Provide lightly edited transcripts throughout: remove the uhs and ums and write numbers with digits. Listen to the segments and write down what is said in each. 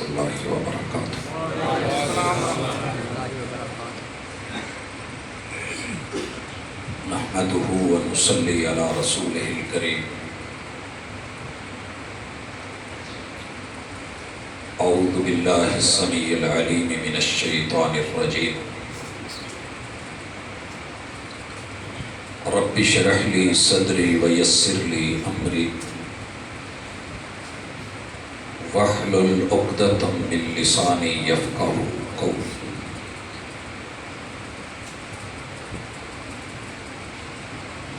اللہ وبرکاتہ۔ نحمده ونصلی علی رسولہ الکریم۔ اعوذ باللہ السمیع العلیم من الشیطان الرجیم۔ رب اشرح لی صدری ویسر لی امری واحلل عقدۃ من لسانی یفقہوا قولی۔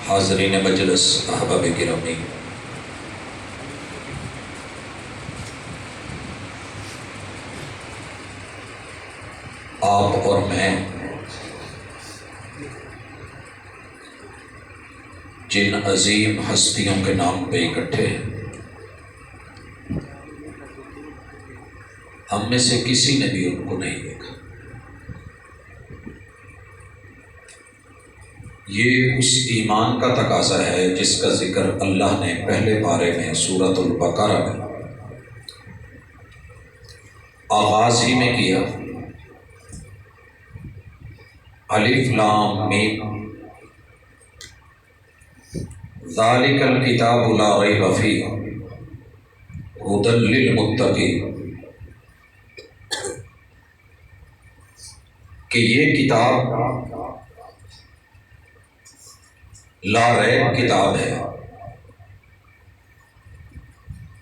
حاضرین مجلس، احباب گرامی، آپ اور میں جن عظیم ہستیوں کے نام پہ اکٹھے ہیں، ہم میں سے کسی نے بھی ان کو نہیں دیکھا۔ یہ اس ایمان کا تقاضا ہے جس کا ذکر اللہ نے پہلے پارے میں سورۃ البقرہ میں آغاز ہی میں کیا۔ الف لام میم ذالک الکتاب لا ریب فیہ ھدی للمتقین، کہ یہ کتاب لا ریب کتاب ہے،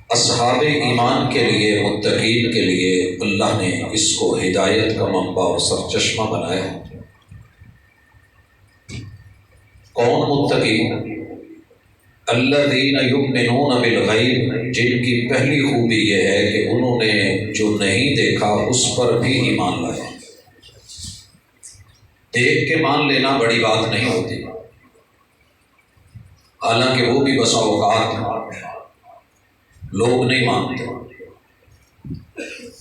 اصحاب ایمان کے لیے، متقین کے لیے اللہ نے اس کو ہدایت کا منبع اور سرچشمہ بنایا ہے۔ کون متقین؟ الذین یؤمنون بالغیب، جن کی پہلی خوبی یہ ہے کہ انہوں نے جو نہیں دیکھا اس پر بھی ایمان لایا۔ دیکھ کے مان لینا بڑی بات نہیں ہوتی، حالانکہ وہ بھی بسا اوقات لوگ نہیں مانتے،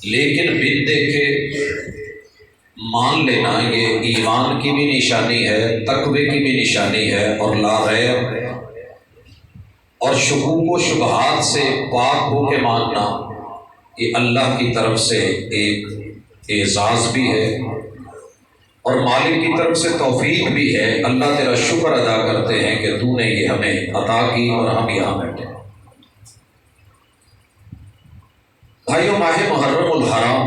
لیکن بن دیکھے مان لینا یہ ایمان کی بھی نشانی ہے، تقوی کی بھی نشانی ہے، اور لا ریب اور شکوک و شبہات سے پاک ہو کے ماننا یہ اللہ کی طرف سے ایک اعزاز بھی ہے اور مالک کی طرف سے توفیق بھی ہے۔ اللہ تیرا شکر ادا کرتے ہیں کہ تو نے یہ ہمیں عطا کی اور ہم یہاں بیٹھے۔ بھائیو، ماہ محرم الحرام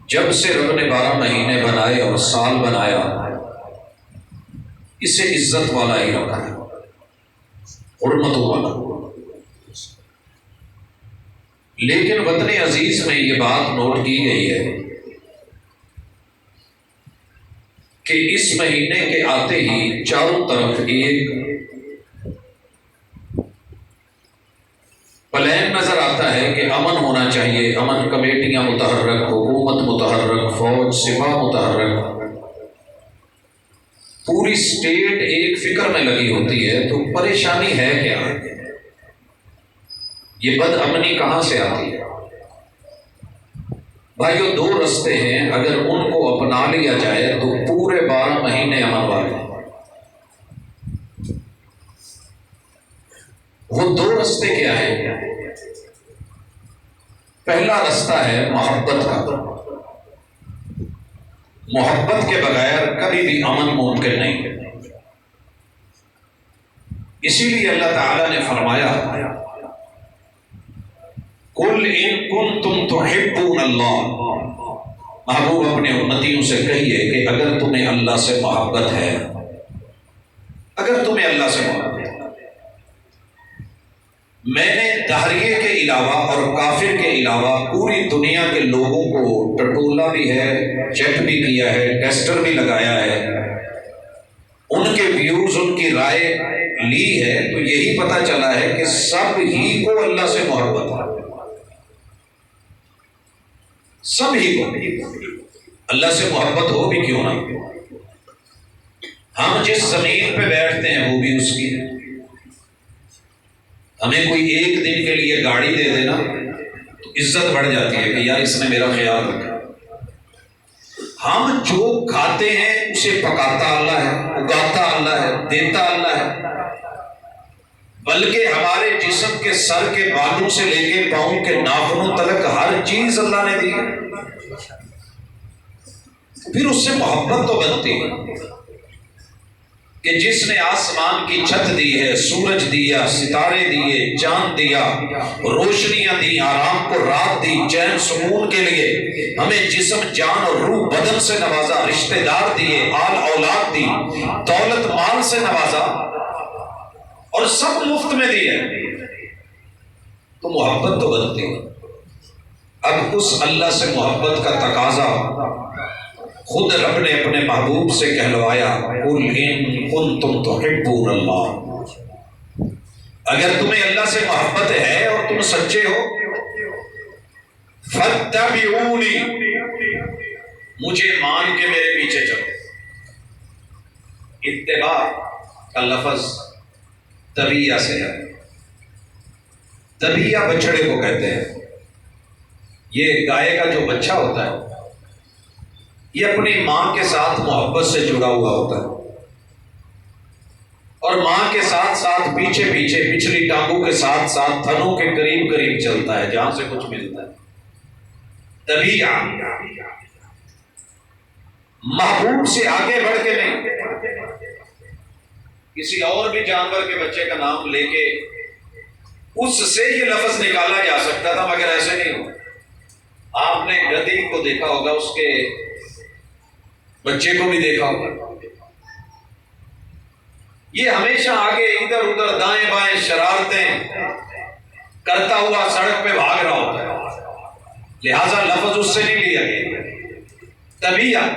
جب سے رب نے 12 مہینے بنائے اور سال بنایا، اسے عزت والا ہی رکھا ہے، حرمتوں والا۔ لیکن وطن عزیز میں یہ بات نوٹ کی گئی ہے کہ اس مہینے کے آتے ہی چاروں طرف ایک پلان نظر آتا ہے کہ امن ہونا چاہیے، امن کمیٹیاں متحرک، حکومت متحرک، فوج سپاہ متحرک، پوری سٹیٹ ایک فکر میں لگی ہوتی ہے۔ تو پریشانی ہے کیا؟ یہ بد امنی کہاں سے آتی ہے؟ بھائیو، 2 رستے ہیں، اگر ان کو اپنا لیا جائے تو پورے 12 مہینے امن والے ہیں۔ وہ 2 رستے کیا ہیں؟ پہلا رستہ ہے محبت کا۔ محبت کے بغیر کبھی بھی امن ممکن نہیں ہے۔ اسی لیے اللہ تعالیٰ نے فرمایا، قُلْ إِن كُنتُمْ تُحِبُّونَ اللَّهَ، محبوب اپنے امتیوں سے کہیے کہ اگر تمہیں اللہ سے محبت ہے، اگر تمہیں اللہ سے محبت ہے، میں نے دہریے کے علاوہ اور کافر کے علاوہ پوری دنیا کے لوگوں کو ٹٹولا بھی ہے، چیک بھی کیا ہے، ٹیسٹر بھی لگایا ہے، ان کے ویوز، ان کی رائے لی ہے، تو یہی پتہ چلا ہے کہ سب ہی کو اللہ سے محبت ہے، سب ہی کو۔ اللہ سے محبت ہو بھی کیوں نہ، ہم جس زمین پہ بیٹھتے ہیں وہ بھی اس کی ہے۔ ہمیں کوئی ایک دن کے لیے گاڑی دے دینا تو عزت بڑھ جاتی ہے کہ یار اس نے میرا خیال رکھا۔ ہم جو کھاتے ہیں اسے پکاتا اللہ ہے، اگاتا اللہ ہے، دیتا اللہ ہے، بلکہ ہمارے جسم کے سر کے بالوں سے لے کے پاؤں کے ناخنوں تلک ہر چیز اللہ نے دی، پھر اس سے محبت تو بنتی ہے کہ جس نے آسمان کی چھت دی ہے، سورج دیا، ستارے دیے، چاند دیا، روشنیاں دی، آرام کو رات دی، چین سکون کے لیے ہمیں جسم، جان اور روح بدن سے نوازا، رشتہ دار دیے، آل اولاد دی، دولت مال سے نوازا، اور سب مفت میں دی ہے، تو محبت تو بنتی ہے۔ اب اس اللہ سے محبت کا تقاضا خود رب نے اپنے محبوب سے کہلوایا، قُلْ إِن كُنتُمْ تُحِبُّونَ اللَّهَ، اگر تمہیں اللہ سے محبت ہے اور تم سچے ہو، فَاتَّبِعُونِي، مجھے مان کے میرے پیچھے چلو۔ اتباع کا لفظ تبیہ سے ہے، تبیہ بچڑے کو کہتے ہیں۔ یہ گائے کا جو بچہ ہوتا ہے یہ اپنی ماں کے ساتھ محبت سے جڑا ہوا ہوتا ہے، اور ماں کے ساتھ ساتھ پیچھے پیچھے پچھلی ٹانگوں کے ساتھ ساتھ تھنوں کے قریب قریب چلتا ہے جہاں سے کچھ ملتا ہے۔ تبھی محبوب سے آگے بڑھ کے نہیں، کسی اور بھی جانور کے بچے کا نام لے کے اس سے یہ لفظ نکالا جا سکتا تھا، مگر ایسے نہیں ہوا۔ آپ نے گدھی کو دیکھا ہوگا، اس کے بچے کو بھی دیکھا ہوگا، یہ ہمیشہ آگے ادھر ادھر دائیں بائیں شرارتیں کرتا ہوا سڑک پہ بھاگ رہا ہوتا ہے، لہذا لفظ اس سے نہیں لیا گیا۔ طبیعت،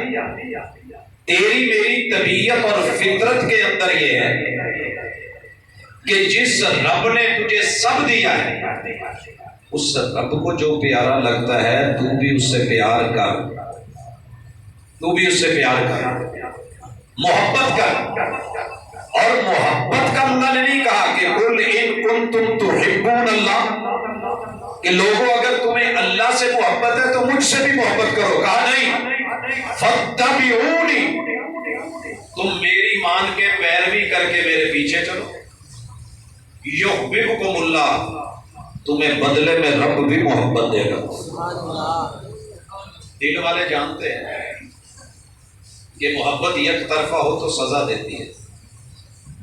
تیری میری طبیعت اور فطرت کے اندر یہ ہے کہ جس رب نے تجھے سب دیا ہے، اس رب کو جو پیارا لگتا ہے تو بھی اس سے پیار کر، تو بھی اس سے پیار کر، محبت کر۔ اور محبت کا اللہ نے نہیں کہا کہ قُلْ إِن كُنتُمْ تُحِبُّونَ اللَّهَ، کہ لوگوں اگر تمہیں اللہ سے محبت ہے تو مجھ سے بھی محبت کرو، کہا نہیں فَاتَّبِعُونِي، تم میری مان کے پیروی کر کے میرے پیچھے چلو، يُحْبِبْكُمُ اللَّهُ، تمہیں بدلے میں رب بھی محبت دے گا۔ دل والے جانتے ہیں کہ محبت یک طرفہ ہو تو سزا دیتی ہے،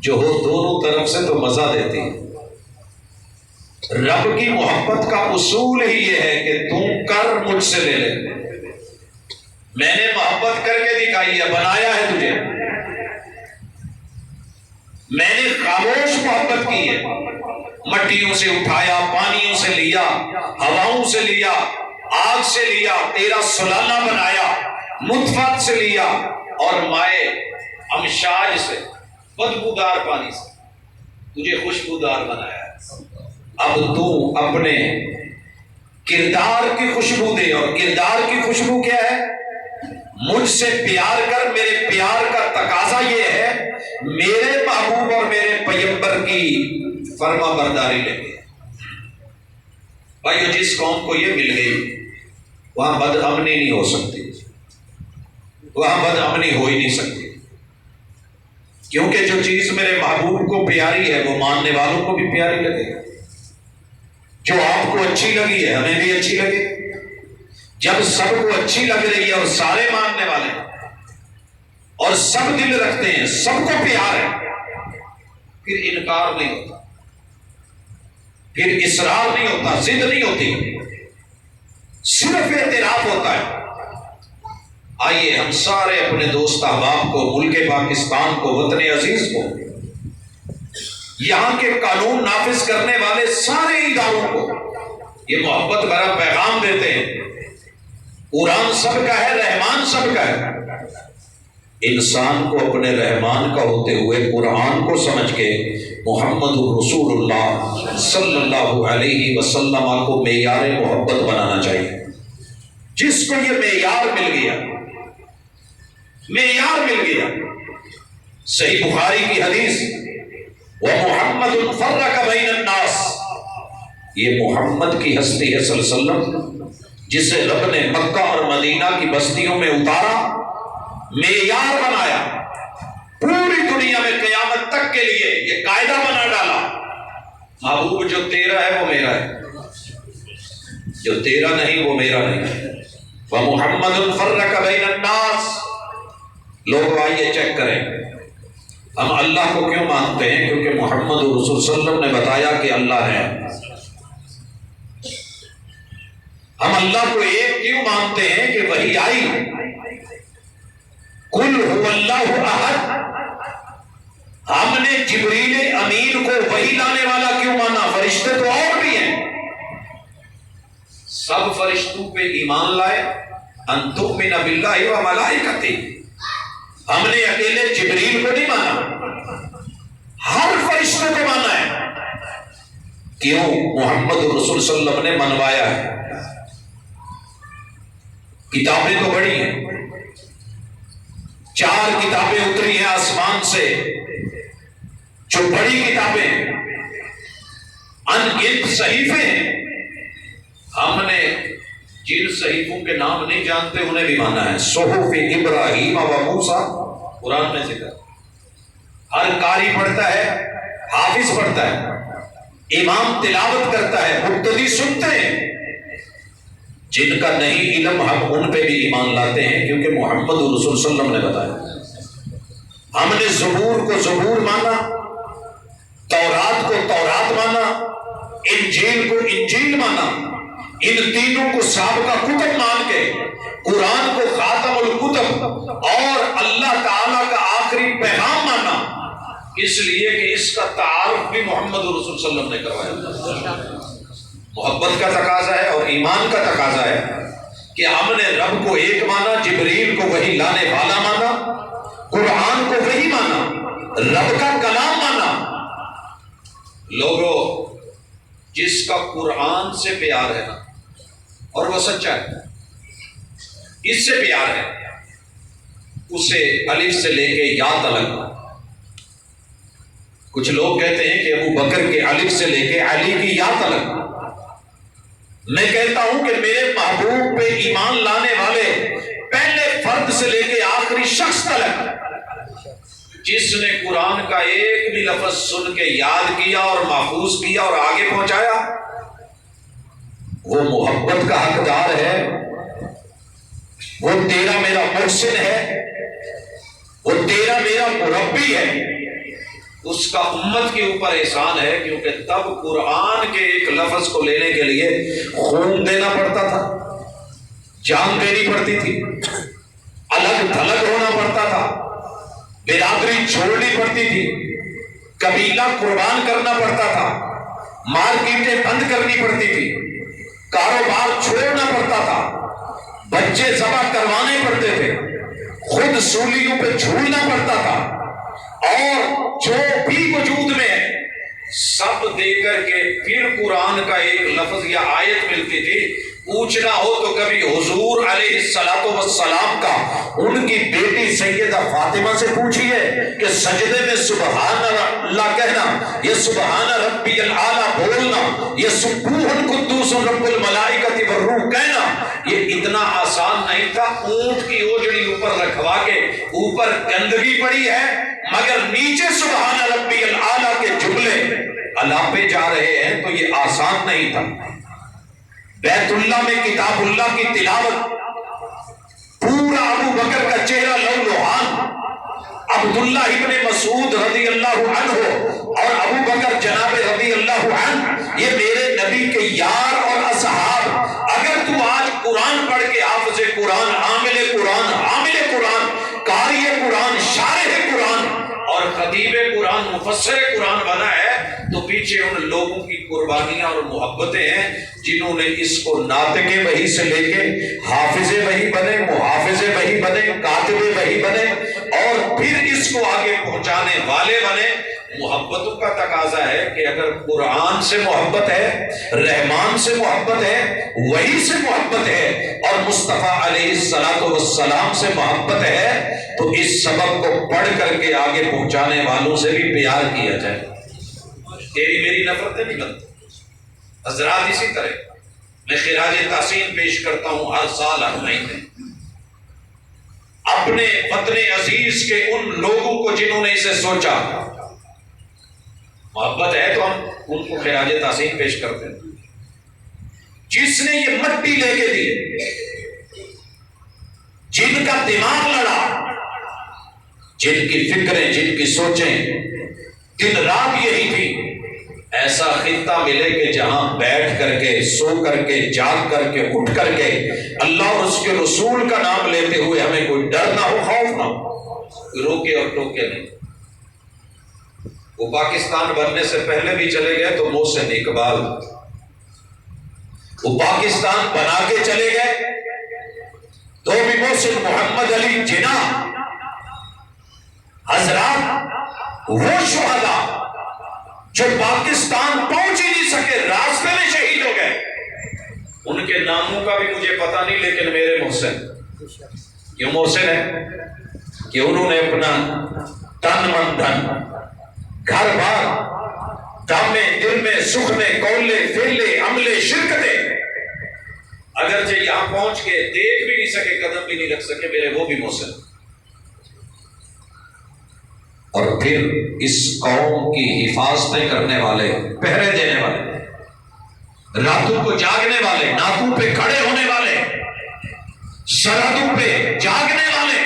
جو ہو دونوں طرف سے تو مزہ دیتی ہے۔ رب کی محبت کا اصول ہی یہ ہے کہ تم کر مجھ سے لے لے، میں نے محبت کر کے دکھائی ہے، بنایا ہے تجھے، میں نے خاموش محبت کی ہے، مٹیوں سے اٹھایا، پانیوں سے لیا، ہواؤں سے لیا، آگ سے لیا، تیرا سلالہ بنایا، نطفت سے لیا، اور مائے امشاج سے، بدبودار پانی سے تجھے خوشبودار بنایا۔ اب تو اپنے کردار کی خوشبو دے، اور کردار کی خوشبو کیا ہے؟ مجھ سے پیار کر، میرے پیار کا تقاضا یہ ہے میرے محبوب اور میرے پیغمبر کی فرما برداری لے کے۔ بھائیو، جس قوم کو یہ مل گئی وہاں بد امنی نہیں ہو سکتی، وہاں بد امنی ہو ہی نہیں سکتی، کیونکہ جو چیز میرے محبوب کو پیاری ہے وہ ماننے والوں کو بھی پیاری لگے، جو آپ کو اچھی لگی ہے ہمیں بھی اچھی لگے۔ جب سب کو اچھی لگ رہی ہے اور سارے ماننے والے ہیں اور سب دل رکھتے ہیں، سب کو پیار ہے، پھر انکار نہیں ہوتا، پھر اصرار نہیں ہوتا، ضد نہیں ہوتی، صرف اعتراف ہوتا ہے۔ آئیے ہم سارے اپنے دوست احباب کو، ملک پاکستان کو، وطن عزیز کو، یہاں کے قانون نافذ کرنے والے سارے اداروں کو یہ محبت بھرا پیغام دیتے ہیں۔ قرآن سب کا ہے، رحمان سب کا ہے، انسان کو اپنے رحمان کا ہوتے ہوئے قرآن کو سمجھ کے محمد رسول اللہ صلی اللہ علیہ وسلم کو معیار محبت بنانا چاہیے۔ جس کو یہ معیار مل گیا، معیار مل گیا، صحیح بخاری کی حدیث، وَمُحَمَّدٌ فَرَّقَ بَيْنَ النَّاسِ، یہ محمد کی ہستی ہے صلی اللہ علیہ وسلم جسے رب نے مکہ اور مدینہ کی بستیوں میں اتارا، معیار بنایا، پوری دنیا میں قیامت تک کے لیے یہ قاعدہ بنا ڈالا، محبوب جو تیرا ہے وہ میرا ہے، جو تیرا نہیں وہ میرا نہیں. وَمُحَمَّدٌ فَرَّقَ بَيْنَ النَّاسِ. لوگ آئیے چیک کریں ہم اللہ کو کیوں مانتے ہیں؟ کیونکہ محمد رسول صلی اللہ علیہ وسلم نے بتایا کہ اللہ ہے. ہم اللہ کو ایک کیوں مانتے ہیں؟ کہ وحی آئی. قُلْ هُوَ اللَّهُ أَحَدٌ. ہم نے جبریل امین کو وحی لانے والا کیوں مانا؟ فرشتے تو اور بھی ہیں. سب فرشتوں پہ ایمان لائے. ان تؤمن باللہ و ملائکتہ. ہم نے اکیلے جبریل کو نہیں مانا، ہر فرشتے کو مانا ہے. کیوں؟ محمد رسول صلی اللہ علیہ وسلم نے منوایا ہے. کتابیں تو بڑی ہیں، 4 کتابیں اتری ہیں آسمان سے جو بڑی کتابیں ہیں، انگنت صحیفے ہیں. ہم نے جن صحیفوں کے نام نہیں جانتے انہیں بھی مانا ہے. صحف ابراہیم و موسیٰ قرآن میں ذکر. ہر قاری پڑھتا ہے، حافظ پڑھتا ہے، امام تلاوت کرتا ہے، مقتدی سنتے ہیں. جن کا نہیں علم ہم ان پہ بھی ایمان لاتے ہیں کیونکہ محمد رسول صلی اللہ علیہ وسلم نے بتایا. ہم نے زبور کو زبور مانا، تورات کو تورات مانا، انجیل کو انجیل مانا. ان تینوں کو سابقہ کتب مان کے قرآن کو خاتم الکتب اور اللہ تعالیٰ کا آخری پیغام مانا، اس لیے کہ اس کا تعارف بھی محمد رسول صلی اللہ علیہ وسلم نے کروایا. محبت کا تقاضا ہے اور ایمان کا تقاضا ہے کہ ہم نے رب کو ایک مانا، جبریل کو وحی لانے والا مانا، قرآن کو وحی مانا، رب کا کلام مانا. لوگوں جس کا قرآن سے پیار ہے نا اور وہ سچا ہے، اس سے پیار ہے، اسے الف سے لے کے یا تلک. کچھ لوگ کہتے ہیں کہ ابو بکر کے الف سے لے کے علی کی یا تلک. میں کہتا ہوں کہ میرے محبوب پہ ایمان لانے والے پہلے فرد سے لے کے آخری شخص تلک جس نے قرآن کا ایک بھی لفظ سن کے یاد کیا اور محفوظ کیا اور آگے پہنچایا، وہ محبت کا حقدار ہے. وہ تیرا میرا محسن ہے، وہ تیرا میرا مربی ہے. اس کا امت کے اوپر احسان ہے کیونکہ تب قرآن کے ایک لفظ کو لینے کے لیے خون دینا پڑتا تھا، جان دینی پڑتی تھی، الگ تھلگ ہونا پڑتا تھا، برادری چھوڑنی پڑتی تھی، قبیلہ قربان کرنا پڑتا تھا، مارکیٹیں بند کرنی پڑتی تھی، کاروبار چھوڑنا پڑتا تھا، بچے ذبح کروانے پڑتے تھے، خود سولیوں پہ جھولنا پڑتا تھا، اور جو بھی وجود میں ہے سب دے کر کے پھر قرآن کا ایک لفظ یا آیت ملتی تھی. پوچھنا ہو تو کبھی حضور علیہ الصلوۃ والسلام کا ان کی بیٹی سیدہ فاطمہ سے پوچھیے کہ سجدے میں سبحان اللہ کہنا، یہ سبحان ربی الاعلیٰ بولنا، یہ سبوح قدوس رب الملائکۃ والروح کہنا، یہ اتنا آسان نہیں تھا. اونٹ کی اوجڑی اوپر رکھوا کے اوپر گندگی پڑی ہے مگر نیچے سبحان ربی الاعلیٰ کے جملے الاپے جا رہے ہیں، تو یہ آسان نہیں تھا. بیت اللہ میں کتاب اللہ کی تلاوت، پورا ابو بکر کا چہرہ لو لوہان، عبداللہ ابن مسعود رضی اللہ عنہ اور ابو بکر جناب رضی اللہ عنہ، یہ میرے نبی کے یار اور اصحاب. اگر تو آج قرآن پڑھ کے حافظ قرآن، عامل قرآن، حامل قرآن، قاری قرآن، شارح قرآن اور خطیب قرآن، مفسر قرآن بنا ہے تو پیچھے ان لوگوں کی قربانیاں اور محبتیں ہیں جنہوں نے اس کو ناطق وحی سے لے کے حافظ وحی بنے، محافظ وحی بنے، کاتب وحی بنے اور پھر اس کو آگے پہنچانے والے بنے. محبتوں کا تقاضا ہے کہ اگر قرآن سے محبت ہے، رحمان سے محبت ہے، وحی سے محبت ہے اور مصطفیٰ علیہ الصلوۃ والسلام سے محبت ہے تو اس سبق کو پڑھ کر کے آگے پہنچانے والوں سے بھی پیار کیا جائے. تیری میری نفرتیں نہیں بنتی. حضرات اسی طرح میں خراج تحسین پیش کرتا ہوں ہر سال ہر مہینے اپنے وطن عزیز کے ان لوگوں کو جنہوں نے اسے سوچا. محبت ہے تو ہم ان کو خراج تحسین پیش کرتے ہیں. جس نے یہ مٹی لے کے دی، جن کا دماغ لڑا، جن کی فکریں، جن کی سوچیں دن رات یہی تھی، ایسا خطہ ملے کہ جہاں بیٹھ کر کے، سو کر کے، جاگ کر کے، اٹھ کر کے اللہ اور اس کے رسول کا نام لیتے ہوئے ہمیں کوئی ڈر نہ ہو، خوف نہ ہو، کوئی روکے اور ٹوکے نہیں۔ وہ پاکستان بننے سے پہلے بھی چلے گئے تو محسن اقبال، وہ پاکستان بنا کے چلے گئے تو بھی محسن محمد علی جناح حضرات، وہ شہداء جو پاکستان پہنچ ہی نہیں سکے، راستے میں شہید ہو گئے، ان کے ناموں کا بھی مجھے پتا نہیں، لیکن میرے محسن کیوں محسن ہے کہ انہوں نے اپنا تن من دھن، گھر بار، دم میں، دل میں، سکھ میں، کولے، فیلے، عملے، شرکتیں، اگرچہ یہاں پہنچ کے دیکھ بھی نہیں سکے، قدم بھی نہیں رکھ سکے، میرے وہ بھی محسن۔ اور پھر اس قوم کی حفاظتیں کرنے والے، پہرے دینے والے، راتوں کو جاگنے والے، ناکوں پہ کھڑے ہونے والے، سرحدوں پہ جاگنے والے،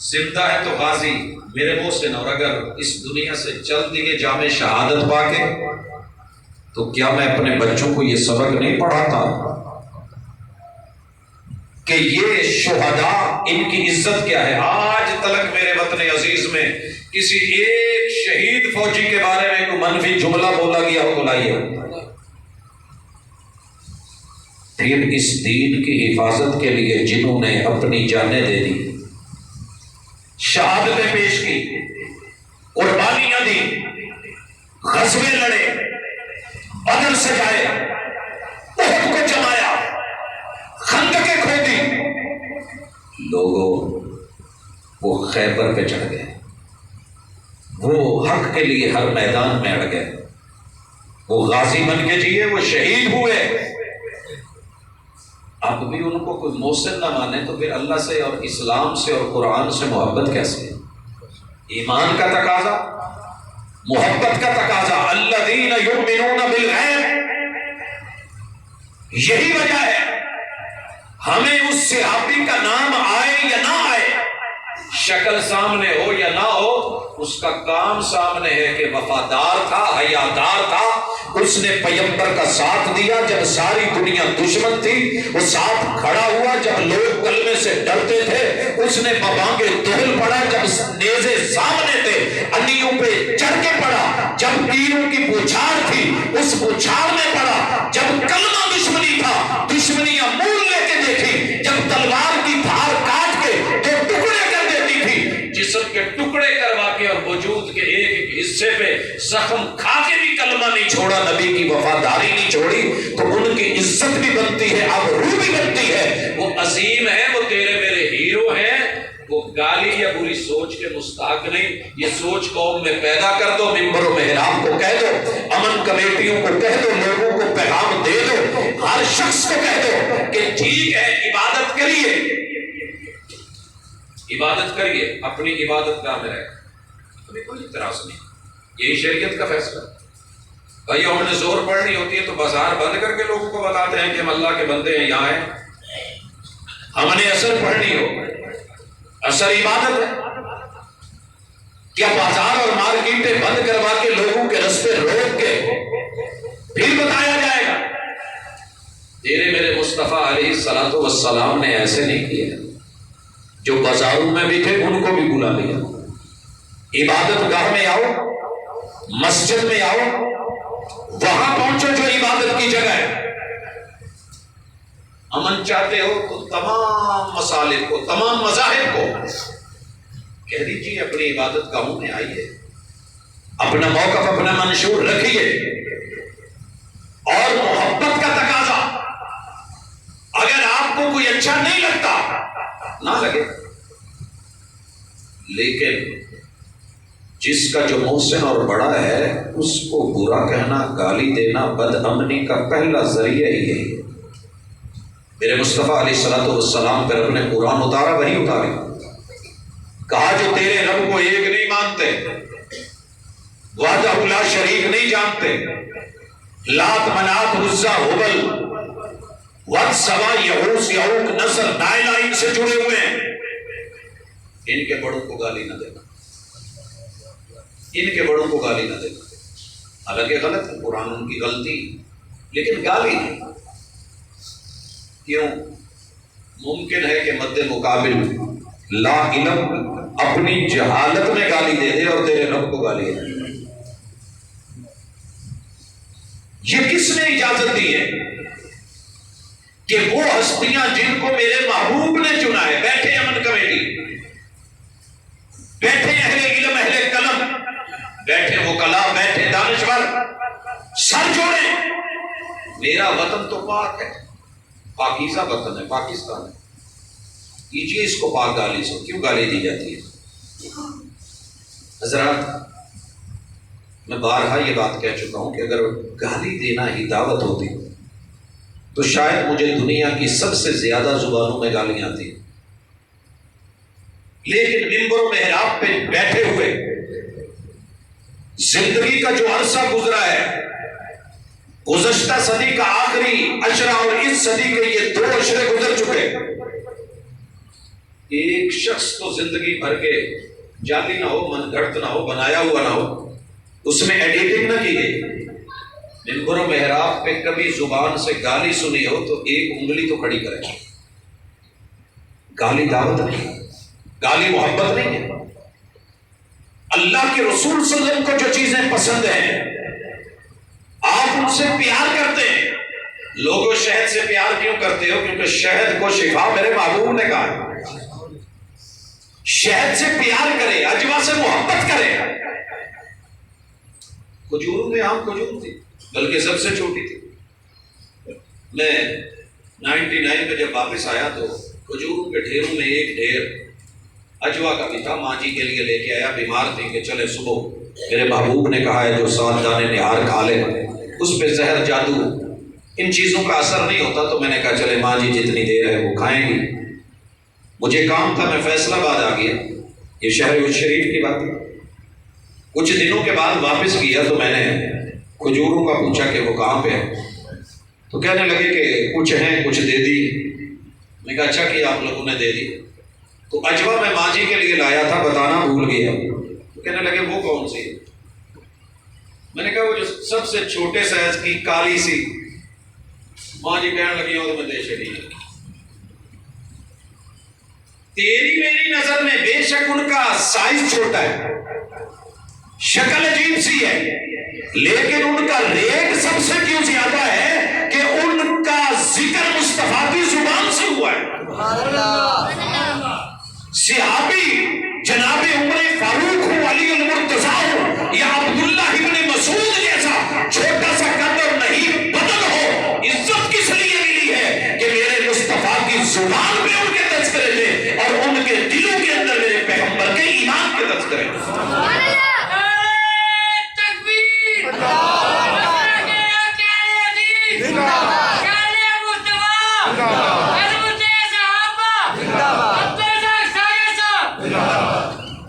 زندہ ہے تو غازی میرے محسن۔ اور اگر اس دنیا سے چل دیے جامِ شہادت پا کے، تو کیا میں اپنے بچوں کو یہ سبق نہیں پڑھاتا کہ یہ شہداء، ان کی عزت کیا ہے؟ آج تلک میرے وطن عزیز میں کسی ایک شہید فوجی کے بارے میں کوئی منفی جملہ بولا گیا ہو تو لائیے۔ پھر اس دین کی حفاظت کے لیے جنہوں نے اپنی جانیں دے دی، شہادتیں پیش کی، قربانیاں دی، غزوے لڑے، بدر سجائے، احد کو جمایا، خندقیں کھودی، لوگوں وہ خیبر پہ چڑھ گئے، وہ حق کے لیے ہر میدان میں اڑ گئے، وہ غازی بن کے جیے، وہ شہید ہوئے۔ اب بھی ان کو کوئی محسن نہ مانے تو پھر اللہ سے اور اسلام سے اور قرآن سے محبت کیسے ہے؟ ایمان کا تقاضا، محبت کا تقاضا، الذین یؤمنون بالغیب، یہی وجہ ہے ہمیں اس صحابی کا نام آئے یا نہ آئے، شکل سامنے ہو یا نہ ہو، اس کا کام سامنے ہے کہ وفادار تھا، حیادار تھا، اس نے پیغمبر کا ساتھ دیا جب ساری دنیا دشمن تھی، وہ ساتھ کھڑا ہوا جب لوگ کلمے سے ڈرتے تھے، اس نے ببانگے دہل پڑا جب نیزے سامنے تھے، انیوں پہ چڑھ کے پڑا جب تیروں کی بوچھار تھی، اس بوچھار میں پڑا جب کلمہ دشمنی تھا، دشمنیاں مول لے کے دیکھی، جب تلوار کی دھار کاٹ کے دو ٹکڑے کر دیتی تھی، جسم کے ٹکڑے کروا کے اور وجود کے ایک ایک حصے پہ زخم کھا کے بھی کلمہ نہیں چھوڑا، نبی کی وفاداری نہیں چھوڑی، تو ان کی عزت بھی بنتی ہے، آبرو بھی بنتی ہے، وہ عظیم ہے، وہ تیرے میرے ہیرو ہیں، وہ گالی یا بری سوچ کے مستحق نہیں۔ یہ سوچ قوم میں پیدا کر دو، ممبر و محراب کو کہہ دو، امن کمیٹیوں کو کہہ دو، لوگوں کو پیغام دے دو، ہر شخص کو کہہ دو کہ ٹھیک ہے عبادت کریے، عبادت کریے، اپنی عبادت گاہ میں رہے، ہمیں کوئی اعتراض نہیں، یہی شریعت کا فیصلہ۔ بھائی ہم نے زور پڑھنی ہوتی ہے تو بازار بند کر کے لوگوں کو بتاتے ہیں کہ ہم اللہ کے بندے ہیں، یہاں ہیں۔ ہم نے اثر پڑھنی ہو، اثر عبادت ہے، کیا بازار اور مارکیٹیں بند کروا کے لوگوں کے رستے روک کے پھر بتایا جائے گا؟ تیرے میرے مصطفیٰ علیہ الصلوۃ والسلام نے ایسے نہیں کیا، جو بازاروں میں بھی تھے ان کو بھی بلا لیا، عبادت گاہ میں آؤ، مسجد میں آؤ، وہاں پہنچو جو عبادت کی جگہ ہے۔ امن چاہتے ہو تو تمام مسالک کو، تمام مذاہب کو کہہ دیجیے اپنی عبادت گاہوں میں آئیے، اپنا موقف، اپنا منشور رکھیے، اور محبت کا تقاضا، اگر آپ کو کوئی اچھا نہیں لگتا نہ لگے، لیکن جس کا جو محسن اور بڑا ہے اس کو برا کہنا، گالی دینا بد امنی کا پہلا ذریعہ ہی ہے۔ میرے مصطفیٰ علیہ الصلوۃ والسلام پر اپنے قرآن اتارا، وہی اتاری، کہا جو تیرے رب کو ایک نہیں مانتے، وحدہ لا شریک نہیں جانتے، لات منات عزا ہبل ود سوا یعوس یعوق نصر نائلہ ان سے جڑے ہوئے ہیں. ان کے بڑوں کو گالی نہ دینا, ان کے بڑوں کو گالی نہ دینا. حالانکہ غلط ہے, قرآن ان کی غلطی, لیکن گالی نہیں. کیوں؟ ممکن ہے کہ مد مقابل لا علم اپنی جہالت میں گالی دے دے اور تیرے رب کو گالی دے. یہ کس نے اجازت دی ہے کہ وہ ہستیاں جن کو میرے محبوب نے چنا ہے, بیٹھے امن کمیٹی, بیٹھے اہل علم اہل قلم, بیٹھے وکلا, بیٹھے دانشور, سر جوڑے. میرا وطن تو پاک ہے, پاکیزہ وطن ہے, پاکستان ہے. کیجیے اس کو پاک گالی سے, کیوں گالی دی جاتی ہے؟ حضرات, میں بارہا یہ بات کہہ چکا ہوں کہ اگر گالی دینا ہی دعوت ہوتی تو شاید مجھے دنیا کی سب سے زیادہ زبانوں میں گالیاں آتی. لیکن ممبر و محراب پہ بیٹھے ہوئے زندگی کا جو عرصہ گزرا ہے, گزشتہ صدی کا آخری عشرہ اور اس صدی کے یہ 2 عشرے گزر چکے, ایک شخص تو زندگی بھر کے جعلی نہ ہو, من گھڑت نہ ہو, بنایا ہوا نہ ہو, اس میں ایڈیٹنگ نہ کی گئی. ممبر و محراب پہ کبھی زبان سے گالی سنی ہو تو ایک انگلی تو کھڑی کرے. گالی دعوت نہیں, گالی محبت نہیں ہے. اللہ کے رسول صلی اللہ علیہ وسلم کو جو چیزیں پسند ہیں آپ ان سے پیار کرتے ہیں. لوگوں شہد سے پیار کیوں کرتے ہو؟ کیونکہ شہد کو شفا میرے محبوب نے کہا ہے. شہد سے پیار کرے, اجوا سے محبت کرے. کھجوروں میں عام کھجور تھی, بلکہ سب سے چھوٹی تھی. میں 99 میں جب واپس آیا تو کھجوروں کے ڈھیروں میں ایک ڈھیر اجوا کا بھی تھا. ماں جی کے لیے لے کے آیا, بیمار تھی کہ چلے صبح میرے محبوب نے کہا ہے جو 7 دانے نہار کھا لے اس پہ زہر جادو ان چیزوں کا اثر نہیں ہوتا. تو میں نے کہا چلے ماں جی جتنی دیر ہے وہ کھائیں گی. مجھے کام تھا, میں فیصل آباد آ گیا, یہ شہر شریف کی بات ہے. کچھ دنوں کے بعد واپس کیا تو میں نے کھجوروں کا پوچھا کہ وہ کہاں پہ ہے, تو کہنے لگے کہ کچھ ہیں, کچھ دے دی. میں کہا اچھا کہ آپ لوگوں نے دے دی. تو اجوا میں ماں جی کے لیے لایا تھا, بتانا بھول گیا. تو کہنے لگے وہ کون سی؟ میں نے کہا وہ جو سب سے چھوٹے سائز کی کالی سی. ماں جی کہنے لگی اور میں دے چلی. تیری میری نظر میں بے شک ان کا سائز چھوٹا ہے, شکل عجیب سی ہے, لیکن ان کا ریٹ سب سے کیوں زیادہ ہے کہ ان کا ذکر مصطفیٰ کی زبان سے ہوا ہے. صحابی جناب عمر فاروق ہو, علی المرتضیٰ ہو, یا عبداللہ ابن مسعود جیسا چھوٹا سا قد اور نہیں بدل ہو, عزت کس لیے ملی ہے کہ میرے مصطفیٰ کی زبان پہ ان کے تذکرے تھے اور ان کے دلوں کے اندر میرے پیغمبر کے ایمان کے تذکرے تھے.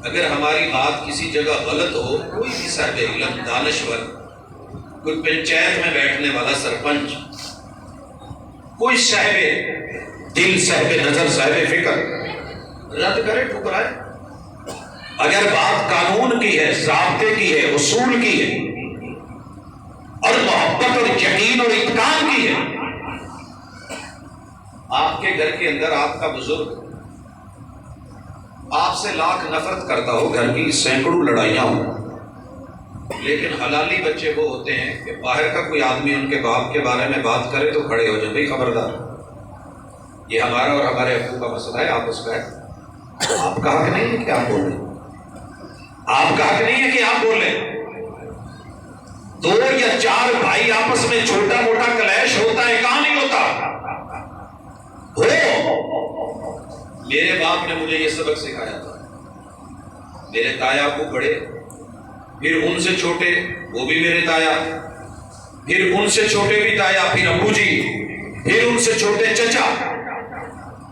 اگر ہماری بات کسی جگہ غلط ہو, کوئی بھی صاحب علم, دانشور, کوئی پنچایت میں بیٹھنے والا سرپنچ, کوئی صاحب دل, صاحب نظر, صاحب فکر, رد کرے, ٹھکرائے. اگر بات قانون کی ہے, ضابطے کی ہے, اصول کی ہے, اور محبت اور یقین اور اتقان کی ہے. آپ کے گھر کے اندر آپ کا بزرگ آپ سے لاکھ نفرت کرتا ہو, گھر کی سینکڑوں لڑائیاں ہوں, لیکن حلالی بچے وہ ہوتے ہیں کہ باہر کا کوئی آدمی ان کے باپ کے بارے میں بات کرے تو کھڑے ہو جائیں, بھائی خبردار, یہ ہمارا اور ہمارے ابو کا مسئلہ ہے, آپس کا ہے, آپ کا حق نہیں ہے کہ آپ بولیں, آپ کا حق نہیں ہے کہ آپ بولیں. 2 یا 4 بھائی آپس میں چھوٹا موٹا کلیش ہوتا ہے, کہاں نہیں ہوتا ہو. میرے باپ نے مجھے یہ سبق سکھایا تھا. میرے تایا ابو بڑے, پھر ان سے چھوٹے, وہ بھی میرے تایا, پھر ان سے چھوٹے بھی تایا, پھر ابو جی, پھر ان سے چھوٹے چچا.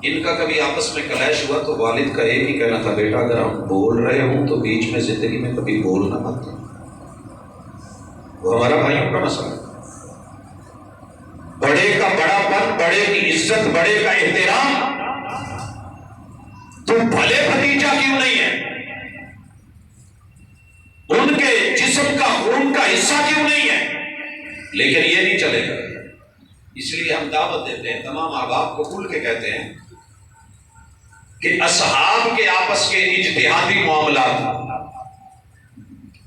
ان کا کبھی آپس میں کلیش ہوا تو والد کا ایک ہی کہنا تھا, بیٹا اگر ہم بول رہے ہوں تو بیچ میں زندگی میں کبھی بولنا مت, وہ ہمارا بھائیوں کا مسئلہ ہے. بڑے کا بڑا پن، بڑے کی عزت، بڑے کا احترام، تو بھلے بھتیجا کیوں نہیں ہے؟ ان کے جسم کا خون کا حصہ کیوں نہیں ہے؟ لیکن یہ نہیں چلے گا۔ اس لیے ہم دعوت دیتے ہیں، تمام احباب کو کھل کے کہتے ہیں کہ اصحاب کے آپس کے اجتہادی معاملات،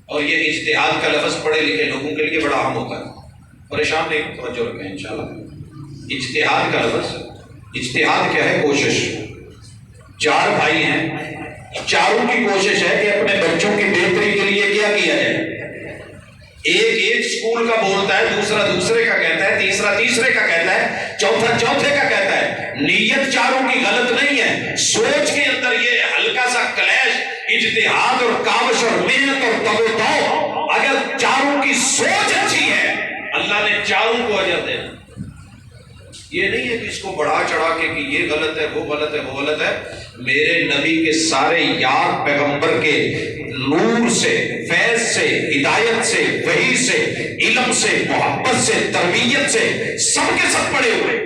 اور یہ اجتہاد کا لفظ پڑھے لکھے لوگوں کے لیے بڑا عام ہوتا ہے، پریشان نہیں، توجہ رکھیں انشاءاللہ۔ اجتہاد کا لفظ، اجتہاد کیا ہے؟ کوشش۔ چار بھائی ہیں، چاروں کی کوشش ہے کہ اپنے بچوں کی بہتری کے لیے کیا کیا جائے۔ ایک اسکول کا بولتا ہے، دوسرا دوسرے کا کہتا ہے، تیسرا تیسرے کا کہتا ہے، چوتھا چوتھے کا کہتا ہے۔ نیت چاروں کی غلط نہیں ہے، سوچ کے اندر یہ ہلکا سا کلیش، اجتہاد اور کاوش اور محنت اور تگ و دو، اگر چاروں کی سوچ اچھی ہے اللہ نے چاروں کو اجر دینا۔ یہ نہیں ہے کہ اس کو بڑھا چڑھا کے کہ یہ غلط ہے، وہ غلط ہے، وہ غلط ہے۔ میرے نبی کے سارے یار پیغمبر کے نور سے، فیض سے، ہدایت سے، وحی سے، علم سے، محبت سے، تربیت سے، سب کے سب پڑے ہوئے۔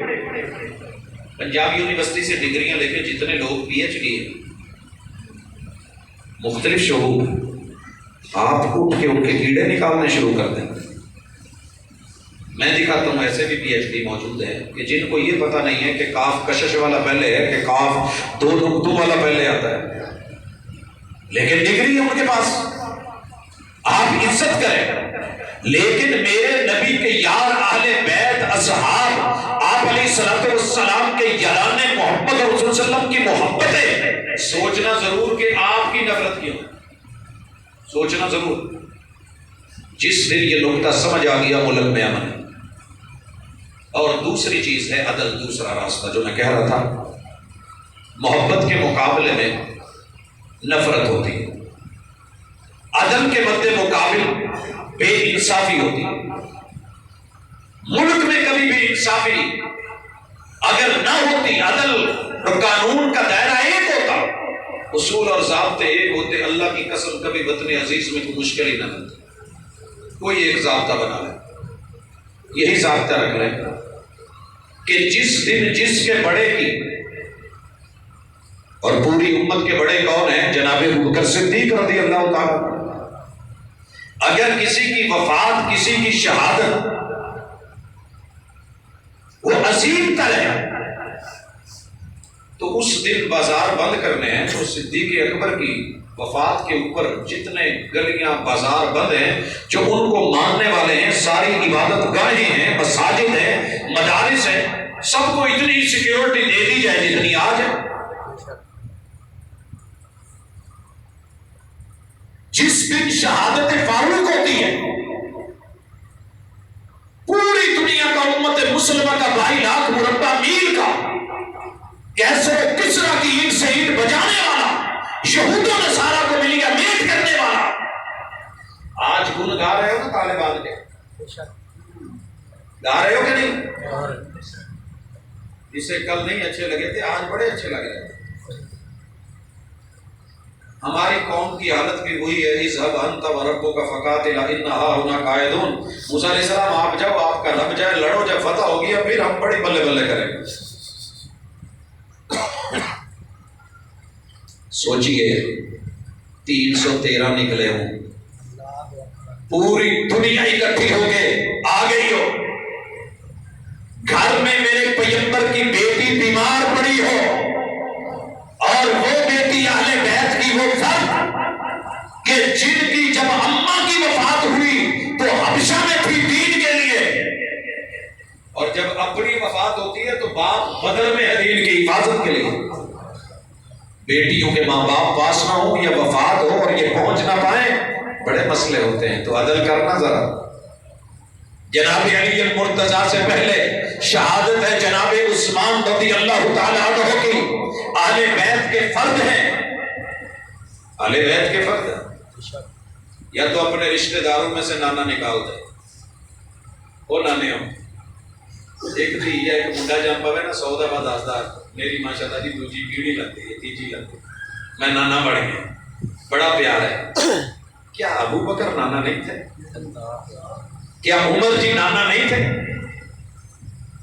پنجاب یونیورسٹی سے ڈگریاں لے کے جتنے لوگ پی ایچ ڈی ہیں، مختلف شعور، آپ اٹھ کے ان کے کیڑے نکالنے شروع کر دیں۔ میں دکھاتا ہوں ایسے بھی پی ایچ ڈی موجود ہیں کہ جن کو یہ پتہ نہیں ہے کہ کاف کشش والا پہلے ہے کہ کاف دو نقطوں والا پہلے آتا ہے، لیکن ڈگری ہے ان کے پاس۔ آپ عزت کریں، لیکن میرے نبی کے یار، اہل بیت، اصحاب، آپ علیہ الصلوۃ والسلام کے یاران محبت اور رسول صلی اللہ علیہ وسلم کی محبتیں سوچنا ضرور کہ آپ کی نفرت کیوں، سوچنا ضرور۔ جس دن یہ نقطہ سمجھ آ گیا، ملک میں امن ہے۔ اور دوسری چیز ہے عدل، دوسرا راستہ جو میں کہہ رہا تھا، محبت کے مقابلے میں نفرت ہوتی ہے، عدل کے مد مقابل بے انصافی ہوتی ہے۔ ملک میں کبھی بھی انصافی نہیں، اگر نہ ہوتی عدل اور قانون کا دائرہ ایک ہوتا، اصول اور ضابطے ایک ہوتے، اللہ کی قسم کبھی وطن عزیز میں کوئی مشکل ہی نہ ہوتی۔ کوئی ایک ضابطہ بنا لے، یہی ضابطہ رکھ لیں کہ جس دن جس کے بڑے کی، اور پوری امت کے بڑے کون ہیں؟ جناب ابوبکر صدیق رضی اللہ تعالیٰ۔ اگر کسی کی وفات، کسی کی شہادت وہ عظیم تر ہے تو اس دن بازار بند کرنے ہیں، تو صدیق اکبر کی وفات کے اوپر جتنے گلیاں بازار بند ہیں، جو ان کو ماننے والے ہیں، ساری عبادت گاہیں ہیں، مساجد ہیں، مدارس ہیں، سب کو اتنی سیکیورٹی دے دی جائے جتنی آج ہے۔ جس دن شہادت فاروق ہوتی ہے، پوری دنیا کا امت مسلمہ کا 2.5 لاکھ مربع میل کا کیسر و کسرا کی اینٹ سے اینٹ بجانے والا، یہود و نصارہ کو ملیا میٹ کرنے والا، آج گن گا رہے ہو نا طالبان کے؟ گا رہے ہو کہ نہیں؟ جسے کل نہیں اچھے لگے تھے آج بڑے اچھے لگ رہے ہیں۔ ہماری قوم کی حالت بھی ہوئی ہے، اذهب انت وربک فقاتلا انا هاهنا قاعدون۔ موسیٰ علیہ السلام آپ جاؤ، آپ کا رب جائے، لڑو، جب فتح ہوگی پھر ہم بڑی بلے بلے کریں گے۔ سوچئے 313 نکلے ہوں، پوری دنیا اکٹھی ہو کے آ گئی ہو، گھر میں میرے پیغمبر کی بیٹی بیمار پڑی ہو، اور وہ بیٹی اہل بیت کی وہ فرد کہ جن کی جب اماں کی وفات ہوئی تو حبشہ میں تھی دین کے لیے، اور جب اپنی وفات ہوتی ہے تو باپ بدر میں ہے دین کی حفاظت کے لیے۔ بیٹیوں کے ماں باپ پاس نہ ہو یا وفات ہو اور یہ پہنچ نہ پائیں، بڑے مسئلے ہوتے ہیں، تو عدل کرنا ذرا۔ جناب علی المرتضیٰ سے پہلے شہادت ہے جناب عثمان رضی اللہ تعالیٰ عنہ کی، اہل بیت کے فرد ہیں، اہل بیت کے فرد ہیں۔ یا تو اپنے رشتہ داروں میں سے نانا نکال دے، وہ نانے ہوں، ایک تھی یا ایک منڈا جان پاوے نا سودا باد آسدار، میری ماشاءاللہ دی دوجی پیڑھی لگتی ہے، تیجی لگتی ہے، میں نانا بڑھ گیا، بڑا پیار ہے۔ کیا ابو بکر نانا نہیں تھے؟ کیا عمر جی نانا نہیں تھے؟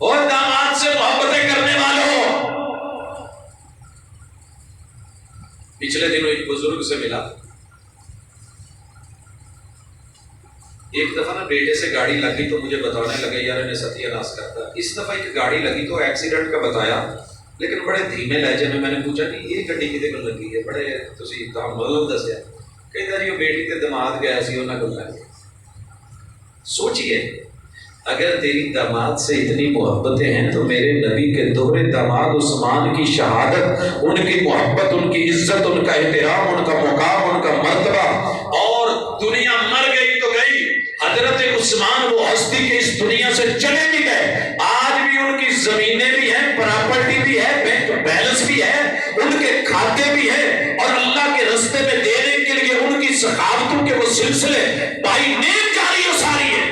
اور داماد سے محبتیں کرنے والوں، پچھلے دنوں ایک بزرگ سے ملا، ایک دفعہ نا بیٹے سے گاڑی لگی تو مجھے بتانے لگے یار انہیں ستیہ ناس کرتا. اس دفعہ ایک گاڑی لگی تو ایکسیڈنٹ کا بتایا، لیکن بڑے دھیمے لہجے میں نے پوچھا کہ یہ گڈی کدے کول لگی ہے، بڑے تسی کام مطلب دسیا. کہتا جی وہ بیٹی تے دماد گیا سی انہاں کول لگ گیا. سوچئے اگر تیری داماد سے اتنی محبتیں ہیں تو میرے نبی کے دوہرے داماد عثمان کی شہادت، ان کی محبت، ان کی عزت، ان کا احترام، ان کا مقام، ان کا مرتبہ، اور دنیا مر گئی تو گئی. حضرت عثمان وہ ہستی کے اس دنیا سے چلے بھی گئے، آج بھی ان کی زمینیں بھی ہیں، پراپرٹی بھی ہے، بینک بیلنس بھی ہے، ان کے کھاتے بھی ہیں، اور اللہ کے رستے میں دینے کے لیے ان کی سخاوتوں کے وہ سلسلے بائی نیم جاری و ساری ہے.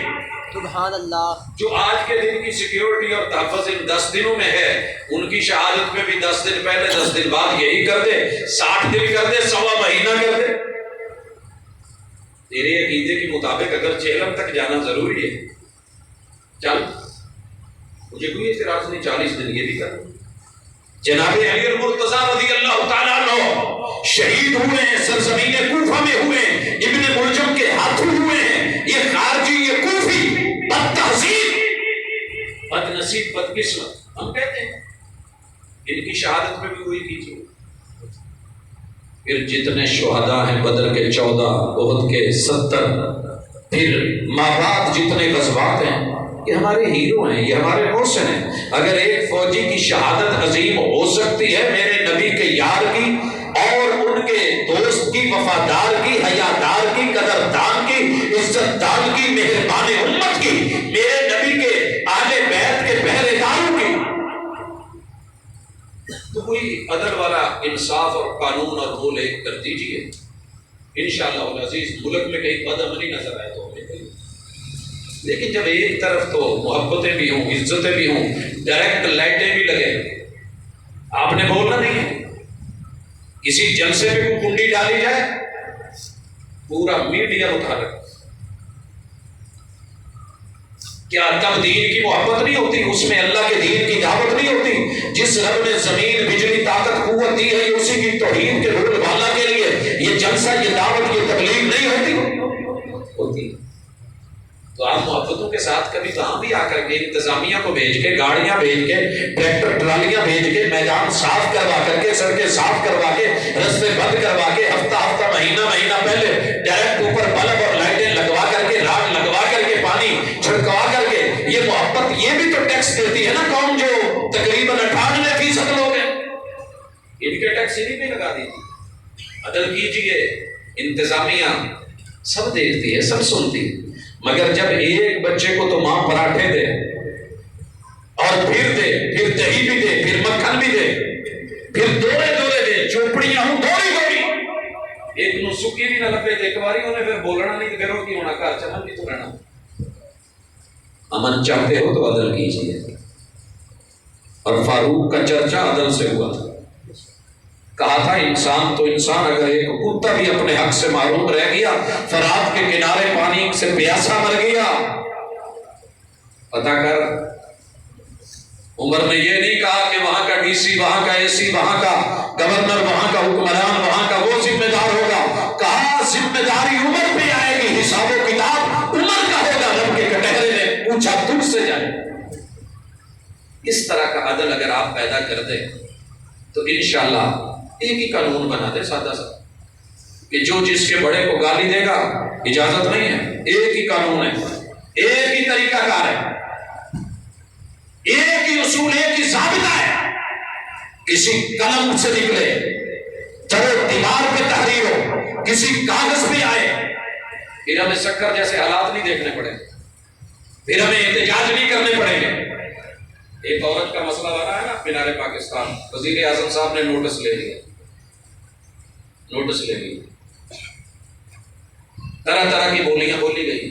سبحان اللہ. جو آج کے دن کی سیکیورٹی اور تحفظ ان 10 دنوں میں ہے، ان کی شہادت میں بھی 10 دن پہلے 10 دن بعد یہی کر دے، 60 دن کر دے، سوا مہینہ کر دے. تیرے عقیدے کے مطابق اگر چہلم تک جانا ضروری ہے، چل، مجھے کوئی اعتراض نہیں، 40 دن یہ بھی کر. جناب علی المرتضیٰ رضی اللہ تعالیٰ عنہ شہید ہوئے ہیں، سرزمین کوفہ میں ہوئے ہیں، ابن ملجم کے ہاتھوں ہوئے ہیں. یہ خارجی، یہ کوفی، بد تہذیب، بد نصیب، بد قسمت ہم کہتے ہیں. ان کی شہادت میں بھی وہی کیجیے. پھر جتنے شہداء ہیں، بدر کے 14، احد کے 70، پھر مابعد جتنے غزوات ہیں، یہ ہمارے ہیرو ہیں، یہ ہمارے محسن ہیں. اگر ایک فوجی کی شہادت عظیم ہو سکتی ہے میرے نبی کے یار کی اور ان کے دوست کی، وفادار کی، حیادار کی، قدردان کی، عزت دان کی، مہربان امت کی، میرے نبی کے اہل بیت کے پہرے داروں کی، تو کوئی عدل والا انصاف اور قانون اور رول ایک کر دیجیے. انشاءاللہ العزیز ملک میں کہیں بد امنی نظر آئے تو ہمیں کہیں. لیکن جب ایک طرف تو محبتیں بھی ہوں، عزتیں بھی ہوں، ڈائریکٹ لائٹیں بھی لگے، آپ نے بولنا نہیں ہے. کسی جلسے پہ کوئی کنڈی ڈالی جائے، پورا میڈیا اٹھا رکھے. کیا تب دین کی محبت نہیں ہوتی؟ اس میں اللہ کے دین کی دعوت نہیں ہوتی؟ جس رب نے زمین، بجلی، طاقت، قوت دی ہے، یہ اسی کی توحید کے بول بالا کے لیے. یہ جلسہ، یہ دعوت، یہ تبلیغ نہیں ہوتی؟ تو آپ محبتوں کے ساتھ کبھی وہاں بھی آ کر کے انتظامیہ کو بھیج کے، گاڑیاں بھیج کے، ٹریکٹر ٹرالیاں بھیج کے، میدان صاف کروا کر کے، سڑکیں صاف کروا کے، رستے بند کروا کے، ہفتہ مہینہ پہلے ڈائریکٹ اوپر بلب اور لائٹیں لگوا کر کے، راڈ لگوا کر کے، پانی چھڑکوا کر کے، یہ محبت، یہ بھی تو ٹیکس دیتی ہے نا قوم جو تقریباً 98% لوگ ہیں. ان کے ٹیکس انہیں پہ لگا دیتی. عدل کیجئے. انتظامیہ سب دیکھتی ہے، سب سنتی ہے، مگر جب ایک بچے کو تو ماں پراٹھے دے اور پھر دہی بھی دے، پھر مکھن بھی دے، پھر دورے دے، چوپڑیاں ہوں دوڑی، ایک نو سکی بھی نہ لپے ایک باری انہیں پھر بولنا نہیں، پھر کی ہونا گھر چمن بھی تو رہنا. امن چاہتے ہو تو عدل کیجیے. اور فاروق کا چرچا عدل سے ہوا تھا. کہا تھا انسان تو انسان، اگر ایک کتا بھی اپنے حق سے محروم رہ گیا، فرات کے کنارے پانی سے پیاسا مر گیا، پتہ کر. عمر نے یہ نہیں کہا کہ وہاں کا ڈی سی، وہاں کا اے سی، وہاں کا گورنر، وہاں کا حکمران، وہاں کا وہ ذمہ دار ہوگا. کہا ذمہ داری عمر پہ آئے گی، حساب و کتاب عمر کا ہوگا. رب کے کٹہرے نے پوچھا تم سے جائے. اس طرح کا عدل اگر آپ پیدا کر دیں تو انشاءاللہ ایک ہی قانون بنا دے، سادہ سا، کہ جو جس کے بڑے کو گالی دے گا اجازت نہیں ہے. ایک ہی قانون ہے، ایک ہی طریقہ کار ہے، ایک ہی اصول، ایک ہی ضابطہ ہے. کسی قلم سے نکلے، چلو دیوار پہ تحریر ہو، کسی کاغذ پہ آئے، پھر ہمیں شکر جیسے حالات نہیں دیکھنے پڑے، پھر ہمیں احتجاج نہیں کرنے پڑیں گے. ایک عورت کا مسئلہ بنا ہے نا مینار پاکستان، وزیر اعظم صاحب نے نوٹس لے لی، طرح کی بولیاں بولی گئی.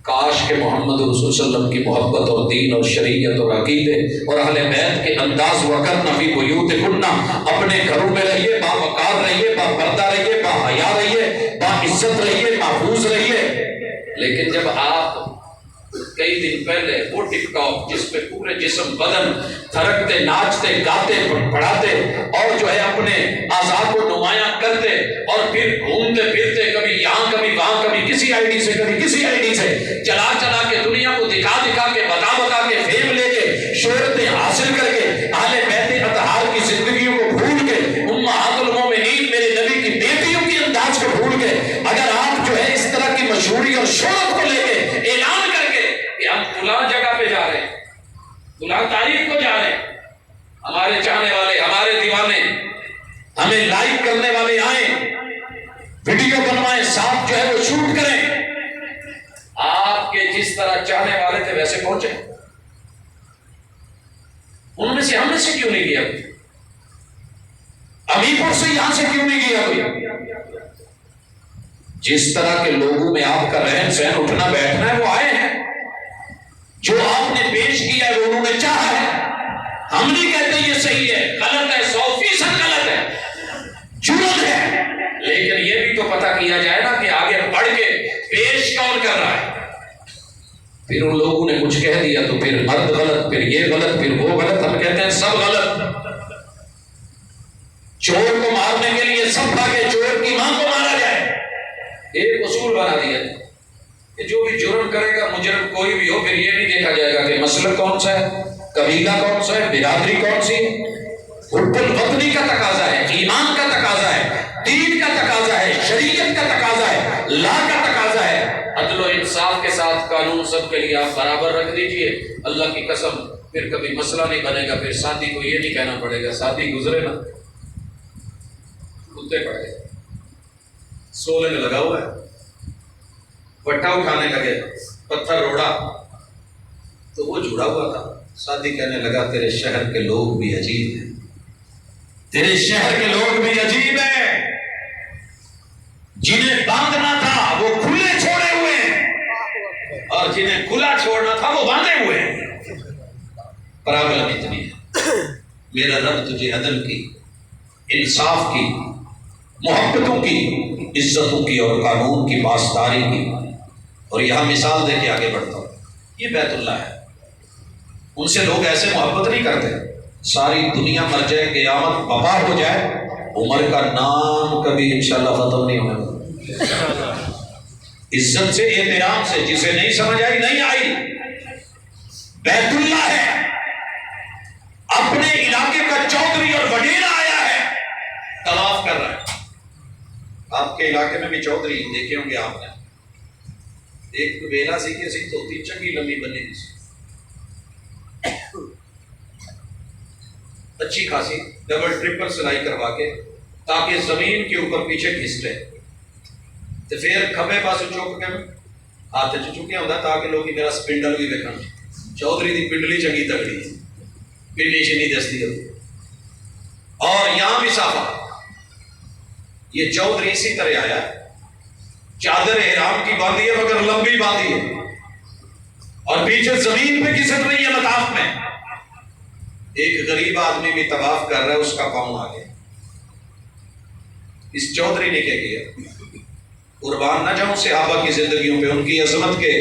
کاش کہ محمد رسول صلی اللہ علیہ وسلم کی محبت اور دین اور شریعت اور عقیدے اور اہل بیت کے انداز وقرن فی بیوتکن، اپنے گھروں میں رہیے، با وقار رہیے، با پردہ رہیے، با حیا رہیے، با عزت رہیے، محفوظ رہیے. لیکن جب آپ کئی دن پہلے وہ ٹک ٹاک جس پہ پورے جسم بدن تھرکتے ناچتے گاتے پڑھاتے اور جو ہے اپنے آزاد کو نمایاں کرتے اور پھر گھومتے پھرتے کبھی یہاں کبھی وہاں کبھی کسی آئی ڈی سے کبھی کسی آئی ڈی سے چلا چلا کے دنیا کو دکھا دکھا کے بتا بتا کے فیم لے کے شہرتیں حاصل کر کے اہل بیت اطہار کی زندگیوں کو بھول کے امہات المومنین میرے نبی کی بیٹیوں کی انداز کو بھول کے اگر آپ جو ہے اس طرح کی مشہوری اور شہرت کو لے کے اعلان کر کے کہ ہم فلاں جگہ پہ جا رہے ہیں فلاں تاریخ کو جا رہے ہیں ہمارے چاہنے والے ہمارے دیوانے ہمیں لائک کرنے والے آئیں ویڈیو بنوائیں ساتھ جو ہے وہ شوٹ کریں آپ کے جس طرح چاہنے والے تھے ویسے پہنچے ان میں سے ہم میں سے کیوں نہیں گیا کوئی امیپور سے یہاں سے کیوں نہیں گیا کوئی جس طرح کے لوگوں میں آپ کا رہن سہن اٹھنا بیٹھنا ہے وہ آئے ہیں جو آپ نے پیش کیا ہے وہ انہوں نے چاہا ہے ہم نہیں کہتے یہ صحیح ہے غلط ہے 100% غلط ہے جرم ہے لیکن یہ بھی تو پتہ کیا جائے نا کہ آگے بڑھ کے پیش کون کر رہا ہے پھر ان لوگوں نے کچھ کہہ دیا تو پھر مرد غلط پھر یہ غلط پھر وہ غلط ہم کہتے ہیں سب غلط چور کو مارنے کے لیے سب بھاگے چور کی ماں کو مارا جائے ایک اصول بنا دیا کہ جو بھی جرم کرے گا مجرم کوئی بھی ہو پھر یہ نہیں دیکھا جائے گا کہ مسلک کون سا ہے قبیلہ کون سا ہے برادری کون سی حب الوطنی کا تقاضا ہے ایمان کا تقاضا ہے دین کا تقاضا ہے شریعت کا تقاضا ہے لا کا تقاضا ہے عدل و انصاف کے ساتھ قانون سب کے لیے آپ برابر رکھ دیجئے اللہ کی قسم پھر کبھی مسئلہ نہیں بنے گا پھر ساتھی کو یہ نہیں کہنا پڑے گا ساتھی گزرے نا کتے پڑے سولے میں لگا ہوا ہے پٹا اٹھانے لگے پتھر روڑا تو وہ جڑا ہوا تھا ساتھی کہنے لگا تیرے شہر کے لوگ بھی عجیب ہیں تیرے شہر کے لوگ بھی عجیب ہیں جنہیں باندھنا تھا وہ کھلے چھوڑے ہوئے ہیں اور جنہیں کھلا چھوڑنا تھا وہ باندھے ہوئے ہیں پرابلم اتنی ہے میرا رب تجھے عدل کی انصاف کی محبتوں کی عزتوں کی اور قانون کی پاسداری کی اور یہاں مثال دے کے آگے بڑھتا ہوں یہ بیت اللہ ہے ان سے لوگ ایسے محبت نہیں کرتے ساری دنیا مر جائے قیامت وبا ہو جائے عمر کا نام کبھی انشاءاللہ ختم نہیں ہوگا عزت سے احترام سے جسے نہیں سمجھ آئی نہیں آئی بیت اللہ ہے اپنے علاقے کا چودھری اور وڈیرا آیا ہے طواف کر رہا ہے آپ کے علاقے میں بھی چودھری دیکھے ہوں گے آپ نے ایک ویلا سی کہ سی تو چنگی لمبی بنی تھی اچھی خاصی ڈبل ٹرپل سلائی کروا کے تاکہ زمین کے اوپر پیچھے گھسٹے تو پھر کھبے پاس چک کے ہاتھ چکیا ہوتا تاکہ لوگ میرا سپنڈل بھی دیکھن چودھری دی پنڈلی چنگی تگڑی پنڈلی شنی دستی ہوتی اور یہاں بھی صافہ یہ چودھری اسی طرح آیا چادر احرام کی باندھی ہے مگر لمبی باندھی ہے اور پیچھے زمین پہ گھسٹ رہی ہے مطاف میں ایک غریب آدمی بھی طواف کر رہا ہے اس کا پاؤں آ گیا اس چودھری نے کیا کیا قربان نہ جاؤں صحابہ کی زندگیوں پہ ان کی عظمت کے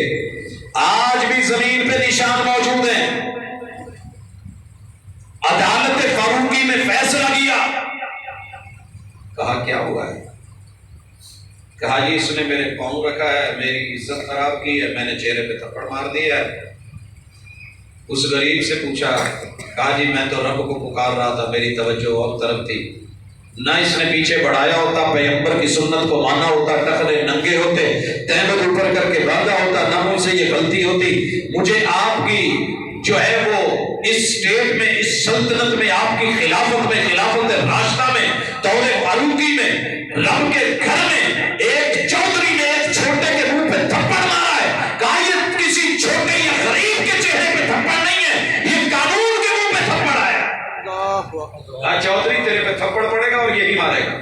آج بھی زمین پہ نشان موجود ہیں عدالت فاروقی میں فیصلہ کیا کہا کیا ہوا ہے کہا جی اس نے میرے پاؤں رکھا ہے میری عزت خراب کی ہے میں نے چہرے پہ تھپڑ مار دیا ہے اس غریب سے پوچھا کہا جی میں تو رب کو پکار رہا تھا میری توجہ اور طرف تھی نہ اس نے پیچھے بڑھایا ہوتا پیغمبر کی سنت کو مانا ہوتا ٹخنے ننگے ہوتے تہمت اوپر کر کے باندھا ہوتا نہ مجھ سے یہ غلطی ہوتی مجھے آپ کی جو ہے وہ اس اسٹیٹ میں اس سلطنت میں آپ کی خلافت میں خلافت راشدہ میں دور فاروقی میں رب کے گھر میں ایک چودھری نے ایک چھوٹے کے منہ پہ تھپڑ مارا ہے کہا یہ کسی چھوٹے یا غریب کے چہرے پہ تھپڑ نہیں ہے یہ قانون کے منہ پہ تھپڑ آیا چودھری تیرے پہ تھپڑ پڑے گا اور یہی مارے گا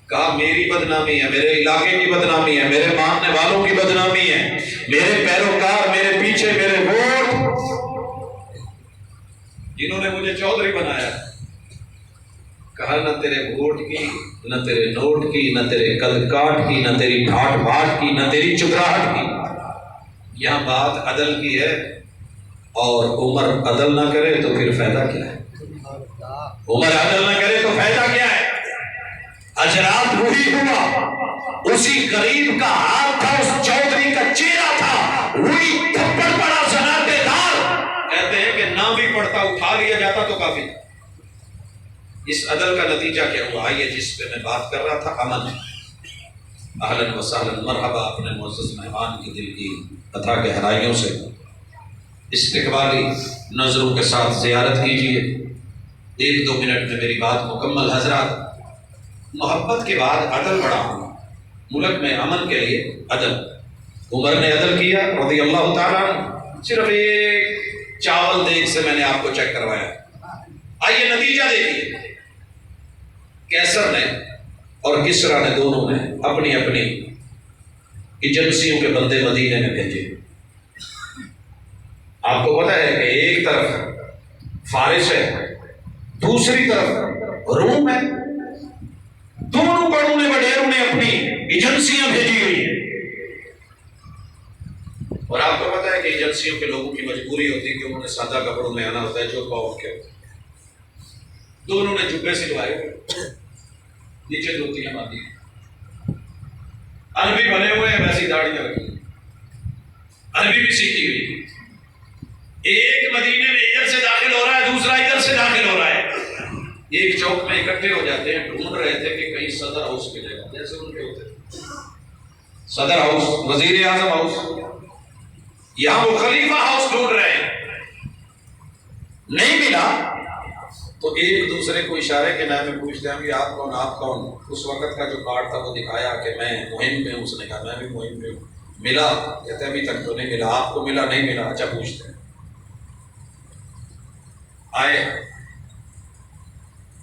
کہا میری بدنامی ہے میرے علاقے کی بدنامی ہے میرے ماننے والوں کی بدنامی ہے میرے پیروکار میرے پیچھے میرے ووٹ جنہوں نے مجھے چودھری بنایا کہا نہ تیرے ووٹ کی نہ تیرے نوٹ کی نہ تیرے قد کاٹ کی نہ تیری ڈھاٹ بھاٹ کی نہ تیری چکراہٹ کی یہاں بات عدل کی ہے، اور عمر عدل نہ کرے تو پھر فائدہ کیا ہے؟ عمر عدل نہ کرے تو فائدہ کیا ہے؟ اجرات وہی ہوا، اسی غریب کا ہاتھ تھا، اس چودھری کا چہرہ تھا، وہی تھپڑ پڑا زناتے دار۔ کہتے ہیں کہ نہ بھی پڑتا اٹھا لیا جاتا تو کافی۔ اس عدل کا نتیجہ کیا ہوا؟ آئیے جس پہ میں بات کر رہا تھا، امن۔ اہلاً و سہلاً، مرحبا اپنے معزز مہمان کی دل کی عطا گہرائیوں سے استقبالی نظروں کے ساتھ زیارت کیجیے۔ 1-2 منٹ میں میری بات مکمل۔ حضرات، محبت کے بعد عدل بڑا ہونا، ملک میں امن کے لیے عدل۔ عمر نے عدل کیا رضی اللہ تعالیٰ عنہ، صرف ایک چاول دیگ سے میں نے آپ کو چیک کروایا۔ آئیے نتیجہ دیکھیے، کیسر نے اور کسرا نے دونوں نے اپنی اپنی ایجنسیوں کے بندے مدینے میں بھیجے۔ آپ کو پتا ہے کہ ایک طرف فارس ہے، دوسری طرف روم ہے، دونوں بڑوں نے وڈیروں نے اپنی ایجنسیاں بھیجی ہوئی ہیں۔ اور آپ کو پتا ہے کہ ایجنسیوں کے لوگوں کی مجبوری ہوتی ہے کہ انہوں نے سادہ کپڑوں میں آنا ہوتا ہے، جو پاؤں کے ہوتے ہیں۔ دونوں نے جبے سلوائے، نیچے دھوتیاں باندھی، عربی بنے ہوئے ہیں، ویسی داڑھیاں رکھی، عربی بھی سیکھی ہوئی۔ ایک مدینے میں ادھر سے داخل ہو رہا ہے، دوسرا ادھر سے داخل ہو رہا ہے، ایک چوک میں اکٹھے ہو جاتے ہیں، ڈھونڈ رہے تھے کہ کہیں صدر ہاؤس ملے گا، جیسے ان کے ہوتے صدر ہاؤس، وزیر اعظم ہاؤس، یہاں وہ خلیفہ ہاؤس ڈھونڈ رہے ہیں، نہیں ملا تو ایک دوسرے کو اشارے کے نام میں پوچھتے ہیں کہ آپ کون، آپ کون؟ اس وقت کا جو کارڈ تھا وہ دکھایا کہ میں مہم میں ہوں۔ اس نے کہا میں بھی مہم میں ہوں۔ ملا؟ کہتے ہیں ابھی تک تو نہیں ملا۔ آپ کو ملا؟ نہیں ملا۔ اچھا پوچھتے ہیں۔ آئے،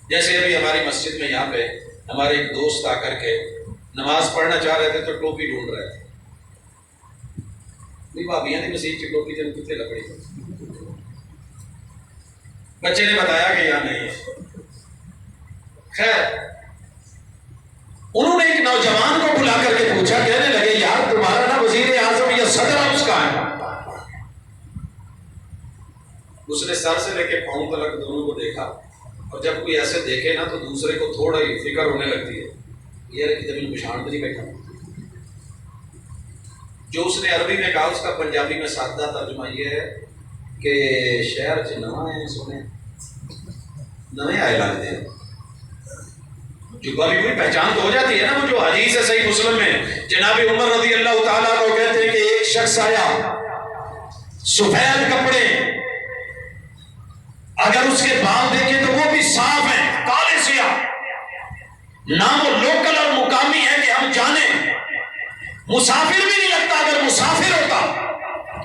جیسے ابھی ہماری مسجد میں یہاں پہ ہمارے ایک دوست آ کر کے نماز پڑھنا چاہ رہے تھے تو ٹوپی ڈھونڈ رہے تھے۔ بھابیاں دی مسجد کی ٹوپی جب کتنے لکڑی تھی، بچے نے بتایا کہ یہاں نہیں ہے۔ خیر، انہوں نے ایک نوجوان کو بلا کر کے پوچھا، کہنے لگے یار تمہارا نا وزیر اعظم یا صدر ہاؤس کا ہے؟ اس نے سر سے لے کے پاؤں تک دونوں کو دیکھا، اور جب کوئی ایسے دیکھے نا تو دوسرے کو تھوڑا ہی فکر ہونے لگتی ہے، یہ زمین پچھاڑ نہیں بیٹھا۔ جو اس نے عربی میں کہا اس کا پنجابی میں سادہ ترجمہ یہ ہے کہ شہر چ نواں سونے نئے آئے لگتے ہیں۔ جبا بھی کوئی پہچان تو ہو جاتی ہے نا۔ وہ جو حدیث ہے صحیح مسلم میں، جناب عمر رضی اللہ تعالیٰ کو کہتے ہیں کہ ایک شخص آیا، سفید کپڑے، اگر اس کے بال دیکھیں تو وہ بھی صاف ہیں، کالے سیاہ، نہ وہ لوکل اور مقامی ہے کہ ہم جانیں، مسافر بھی نہیں لگتا اگر مسافر ہوتا،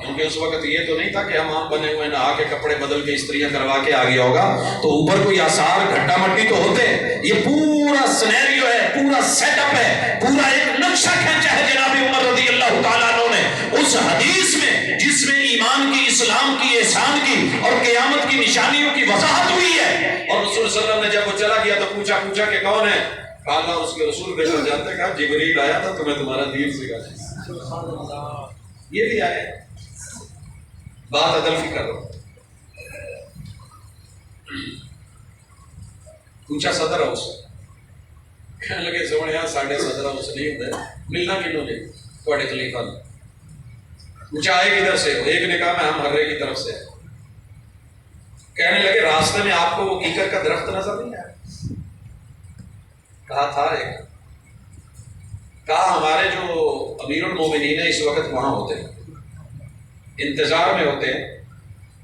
کیونکہ اس وقت یہ تو نہیں تھا کہ ہم عام بنے ہوئے نہ آ کے کپڑے بدل کے استریاں کروا کے آ گیا ہوگا، تو اوپر کوئی آثار گھٹا مٹی تو ہوتے۔ یہ پورا سینیریو ہے، پورا سیٹ اپ ہے، پورا ایک نقشہ کھینچا ہے جناب عمر رضی اللہ تعالیٰ عنہ نے اس حدیث میں، جس میں ایمان کی، اسلام کی، احسان کی اور قیامت کی نشانیوں کی وضاحت ہوئی ہے۔ اور رسول صلی اللہ علیہ وسلم نے جب وہ چلا گیا تو پوچھا کہ کون ہے؟ اللہ اس کے رسول بہتر جانتے ہیں، کہا جبریل آیا تھا تمہیں تمہارا دین سکھایا۔ یہ بھی آئے، بات عدل کی کر رہا ہوں۔ پوچھا صدر ہاؤس، کہنے لگے سونے یہاں ساڑھے صدر ہاؤس نہیں ہوتا ہے، ملنا کنوں نے تھوڑے خلیفہ نے۔ پوچھا آئے کدھر سے ہو؟ ایک نے کہا میں ہم ہررے کی طرف سے۔ کہنے لگے راستے میں آپ کو وہ کیکر کا درخت نظر نہیں آیا؟ کہا تھا ایک، کہا ہمارے جو امیر المومنین ہیں اس وقت وہاں ہوتے ہیں، انتظار میں ہوتے ہیں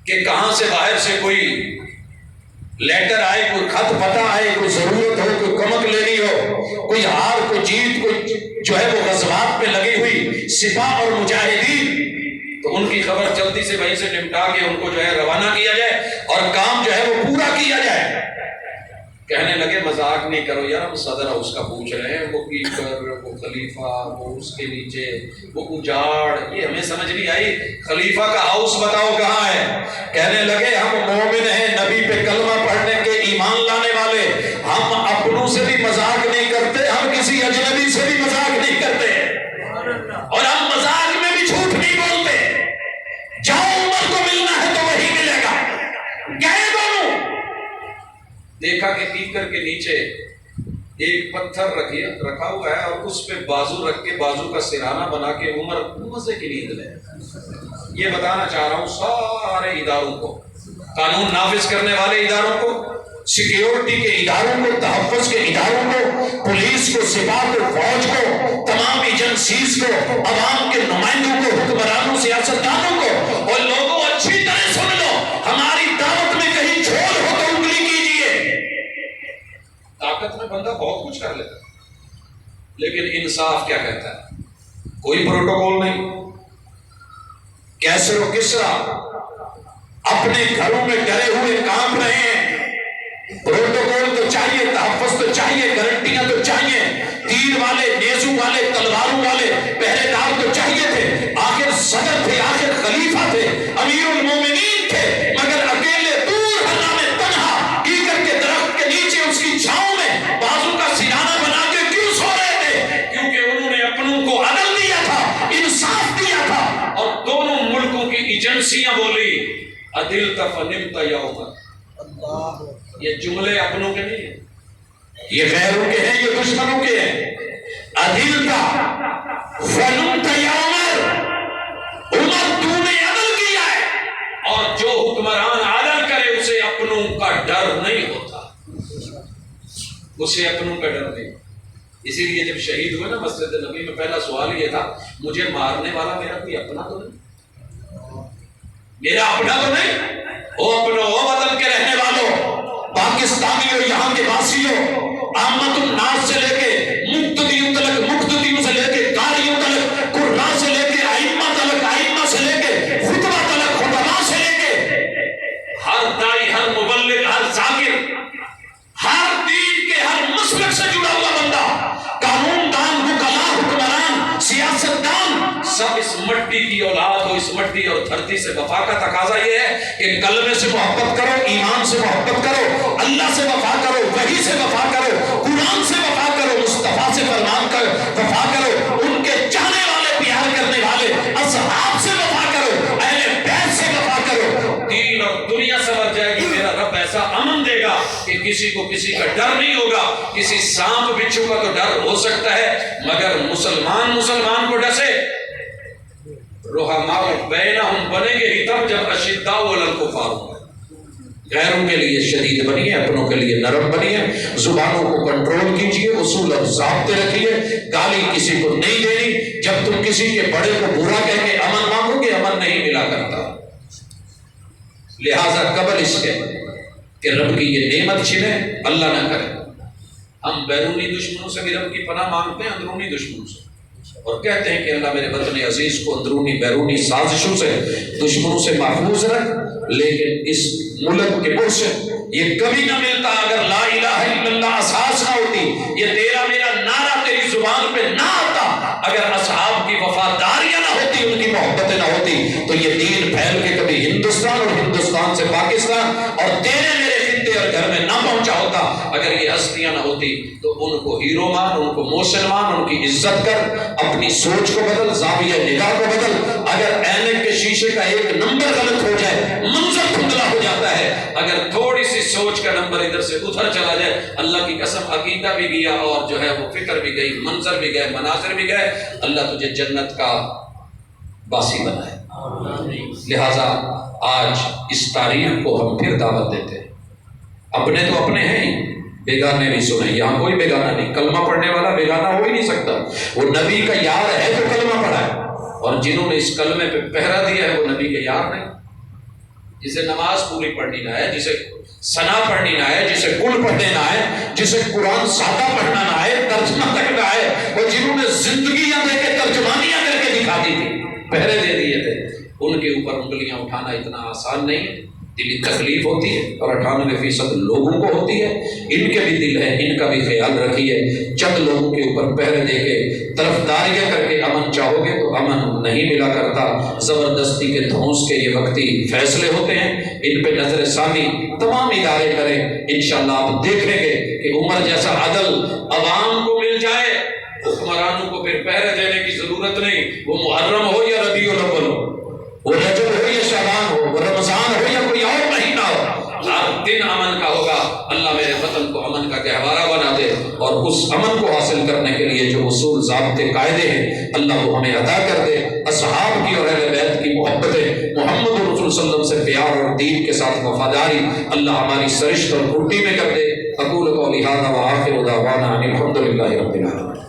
کہ کہاں سے باہر سے کوئی لیٹر آئے، کوئی خط پتہ آئے، کوئی ضرورت ہو، کوئی کمک لینی ہو، کوئی ہار، کوئی جیت، کوئی جو ہے وہ غزوات پہ لگی ہوئی سپاہ اور مجاہدین، تو ان کی خبر جلدی سے وہیں سے نمٹا کے ان کو جو ہے روانہ کیا جائے اور کام جو ہے وہ پورا کیا جائے۔ کہنے لگے مذاق نہیں کرو یار، ہم صدر ہاؤس کا پوچھ رہے ہیں، وہ کیکر، وہ خلیفہ، وہ اس کے نیچے وہ اجاڑ، یہ ہمیں سمجھ نہیں آئی، خلیفہ کا ہاؤس بتاؤ کہاں ہے؟ کہنے لگے ہم مومن ہیں، نبی پہ کلمہ پڑھنے کے ایمان لانے والے، ہم اپنوں سے بھی مذاق نہیں کرتے، ہم کسی اجنبی سے بھی مذاق نہیں کرتے، اور ہم مذاق میں بھی جھوٹ نہیں بولتے۔ دیکھا کہ پیکر کے نیچے ایک پتھر رکھا ہوا ہے اور اس پہ بازو رکھ کے بازو کا سرانہ بنا کے عمر مزے کی نیند لے. یہ بتانا چاہ رہا ہوں سارے اداروں کو، قانون نافذ کرنے والے اداروں کو، سیکیورٹی کے اداروں کو، تحفظ کے اداروں کو، پولیس کو، سپاہ کو، فوج کو، تمام ایجنسیز کو، عوام کے نمائندوں کو، حکمرانوں، سیاستدانوں کو، اور لوگوں اچھی طرح سن لو، ہماری دعوت میں کہیں جھول ہو تو انگلی کیجئے. طاقت میں بندہ بہت کچھ کر لیتا ہے، لیکن انصاف کیا کہتا ہے؟ کوئی پروٹوکول نہیں. کیسر و کسرا اپنے گھروں میں ڈرے ہوئے کام رہے ہیں. پروٹوکول تو چاہیے، تحفظ تو چاہیے، گارنٹیاں تو چاہیے، تیر والے، نیزو والے، تلواروں والے پہرے دار تو چاہیے تھے. آخر صدر تھے، آخر خلیفہ تھے، امیر المومنین تھے، مگر اکیلے دور ہنا میں تنہا کیکر کے درخت کے نیچے اس کی چھاؤں میں بازو کا سرانہ بنا کے کیوں سو رہے تھے؟ کیونکہ انہوں نے اپنوں کو عدل دیا تھا، انصاف دیا تھا. اور دونوں ملکوں کی ایجنسیاں بولی عدل فنمت یوما. یہ جملے اپنوں کے نہیں ہیں، یہ غیروں کے ہیں، یہ دشمنوں کے ہیں. عدل فنمت یوما، عمر تو نے عدل کیا ہے، اور جو حکمران عدل کرے اسے اپنوں کا ڈر نہیں ہوتا، اسے اپنوں کا ڈر نہیں. اسی لیے جب شہید ہوئے نا مسجد نبی میں، پہلا سوال یہ تھا مجھے مارنے والا میرا کوئی اپنا تو نہیں، میرا اپنا تو نہیں. او اپنو، او وطن کے رہنے والوں، پاکستانیوں، یہاں کے واسیوں، عامت الناس سے لے کے مقتدیوں تلک، مقتدیوں سے لے کے قاریوں تلک، قراء سے لے کے ائمہ تلک، ائمہ سے لے کے خطبہ تلک، خطباء سے لے کے ہر دائی، ہر مبلغ، ہر ذاکر، ہر دین کے ہر مسلک سے جڑا ہوا بندہ، قانون دان، وکلاء، حکمران، سیاستدان، سب اس مٹی کی اولاد ہو. اس مٹی اور دھرتی سے وفا کا تقاضا یہ ہے کہ کلمے سے محبت کرو، ایمان سے محبت کرو، اللہ سے وفا کرو، وحی سے وفا کرو، قرآن سے وفا کرو، مصطفیٰ سے فرمان کر وفا کرو، ان کے چاہنے والے، پیار کرنے والے اصحاب سے وفا کرو، اہل بیت سے وفا کرو. دین اور دنیا سمجھ جائے گی. میرا رب ایسا امن دے گا کہ کسی کو کسی کا ڈر نہیں ہوگا. کسی سانپ بچھو کا تو ڈر ہو سکتا ہے، مگر مسلمان کو ڈسے. رحماء بینہم بنیں گے ہی تب جب اشداء علی الکفار ہوں. غیروں کے لیے شدید بنیے، اپنوں کے لیے نرم بنیے. زبانوں کو کنٹرول کیجیے، اصول اور ضابطے رکھیے. گالی کسی کو نہیں دینی. جب تم کسی کے بڑے کو برا کہہ کے امن مانگو گے، امن نہیں ملا کرتا. لہذا قبل اس کے کہ رب کی یہ نعمت چھنے، اللہ نہ کرے. ہم بیرونی دشمنوں سے بھی رب کی پناہ مانگتے ہیں، اندرونی دشمنوں سے، اور کہتے ہیں کہ اللہ میرے وطن عزیز کو اندرونی بیرونی سازشوں سے، دشمنوں سے محفوظ رکھ. لیکن اس ملک کے سے یہ کبھی نہ ملتا اگر لا الہ الا اللہ اساس نہ ہوتی، یہ تیرا میرا نعرہ تیری زبان پہ نہ آتا، اگر اصحاب کی وفاداریاں نہ ہوتی، ان کی محبتیں نہ ہوتی، تو یہ دین پھیل کے کبھی ہندوستان اور ہندوستان سے پاکستان اور تیرے میرے خطے اور گھر میں نہ پہنچا ہوتا. اگر یہ ہستیاں نہ ہوتی تو ان کو ہیرو مان، ان کو محسن مان، ان کی عزت کر. اپنی سوچ کو بدل، زاویہ نگاہ کو بدل. اگر اینک کے شیشے کا ایک نمبر غلط ہو جائے، منظر دھندلا ہو جاتا ہے. اگر تھوڑی سی سوچ کا نمبر ادھر سے ادھر چلا جائے، اللہ کی قسم عقیدہ بھی گیا اور جو ہے وہ فکر بھی گئی، منظر بھی گئے، مناظر بھی گئے. اللہ تجھے جنت کا باسی بنائے. لہذا آج اس تاریخ کو ہم پھر دعوت دیتے ہیں. اپنے تو اپنے ہیں ہی، بیگانے بھی سنیں. یہاں کوئی بیگانہ نہیں. کلمہ پڑھنے والا بیگانہ ہو ہی نہیں سکتا. وہ نبی کا یار ہے تو کلمہ پڑھا ہے، اور جنہوں نے اس کلمے پہ پہرا دیا ہے وہ نبی کے یار نہیں. جسے نماز پوری پڑھنی نہ ہے، جسے ثنا پڑھنی نہ ہے، جسے کل پڑھنے نہ ہے، جسے قرآن سادہ پڑھنا نہ ہے، ترجمہ تک نہ ہے، اور جنہوں نے زندگیاں دے کے ترجمانیاں کر کے دکھا دی تھی، پہرے دے دیے تھے، ان کے اوپر انگلیاں اٹھانا اتنا آسان نہیں ہے. دلی تکلیف ہوتی ہے، اور 98% لوگوں کو ہوتی ہے. ان کے بھی دل ہے، ان کا بھی خیال رکھیے. چند لوگوں کے اوپر پہرے دے کے طرفداریاں کر کے امن چاہو گے تو امن نہیں ملا کرتا. زبردستی کے دھونس کے یہ وقتی فیصلے ہوتے ہیں، ان پہ نظر ثانی تمام ادارے کریں. انشاءاللہ آپ دیکھیں گے کہ عمر جیسا عدل عوام کو مل جائے. حکمرانوں کو پھر پہرے دینے کی ضرورت نہیں. وہ محرم ہو یا ربیع الاول ہو، وہ رجب ہو یا شعبان ہو، وہ رمضان ہو یا کوئی اور مہینہ ہو، ہر دن امن کا ہوگا۔ اللہ میرے وطن کو امن کا گہوارہ بنا دے، اور اس امن کو حاصل کرنے کے لیے جو اصول ضابطے قاعدے ہیں اللہ وہ ہمیں عطا کر دے۔ اصحاب کی اور اہل بیت کی محبتیں، محمد رسول صلی اللہ علیہ وسلم سے پیار اور دین کے ساتھ وفاداری اللہ ہماری سرشت اور کرتی میں کر دے۔ اقول قولی ھذا وآخر دعوانا ان الحمد للہ رب العالمین۔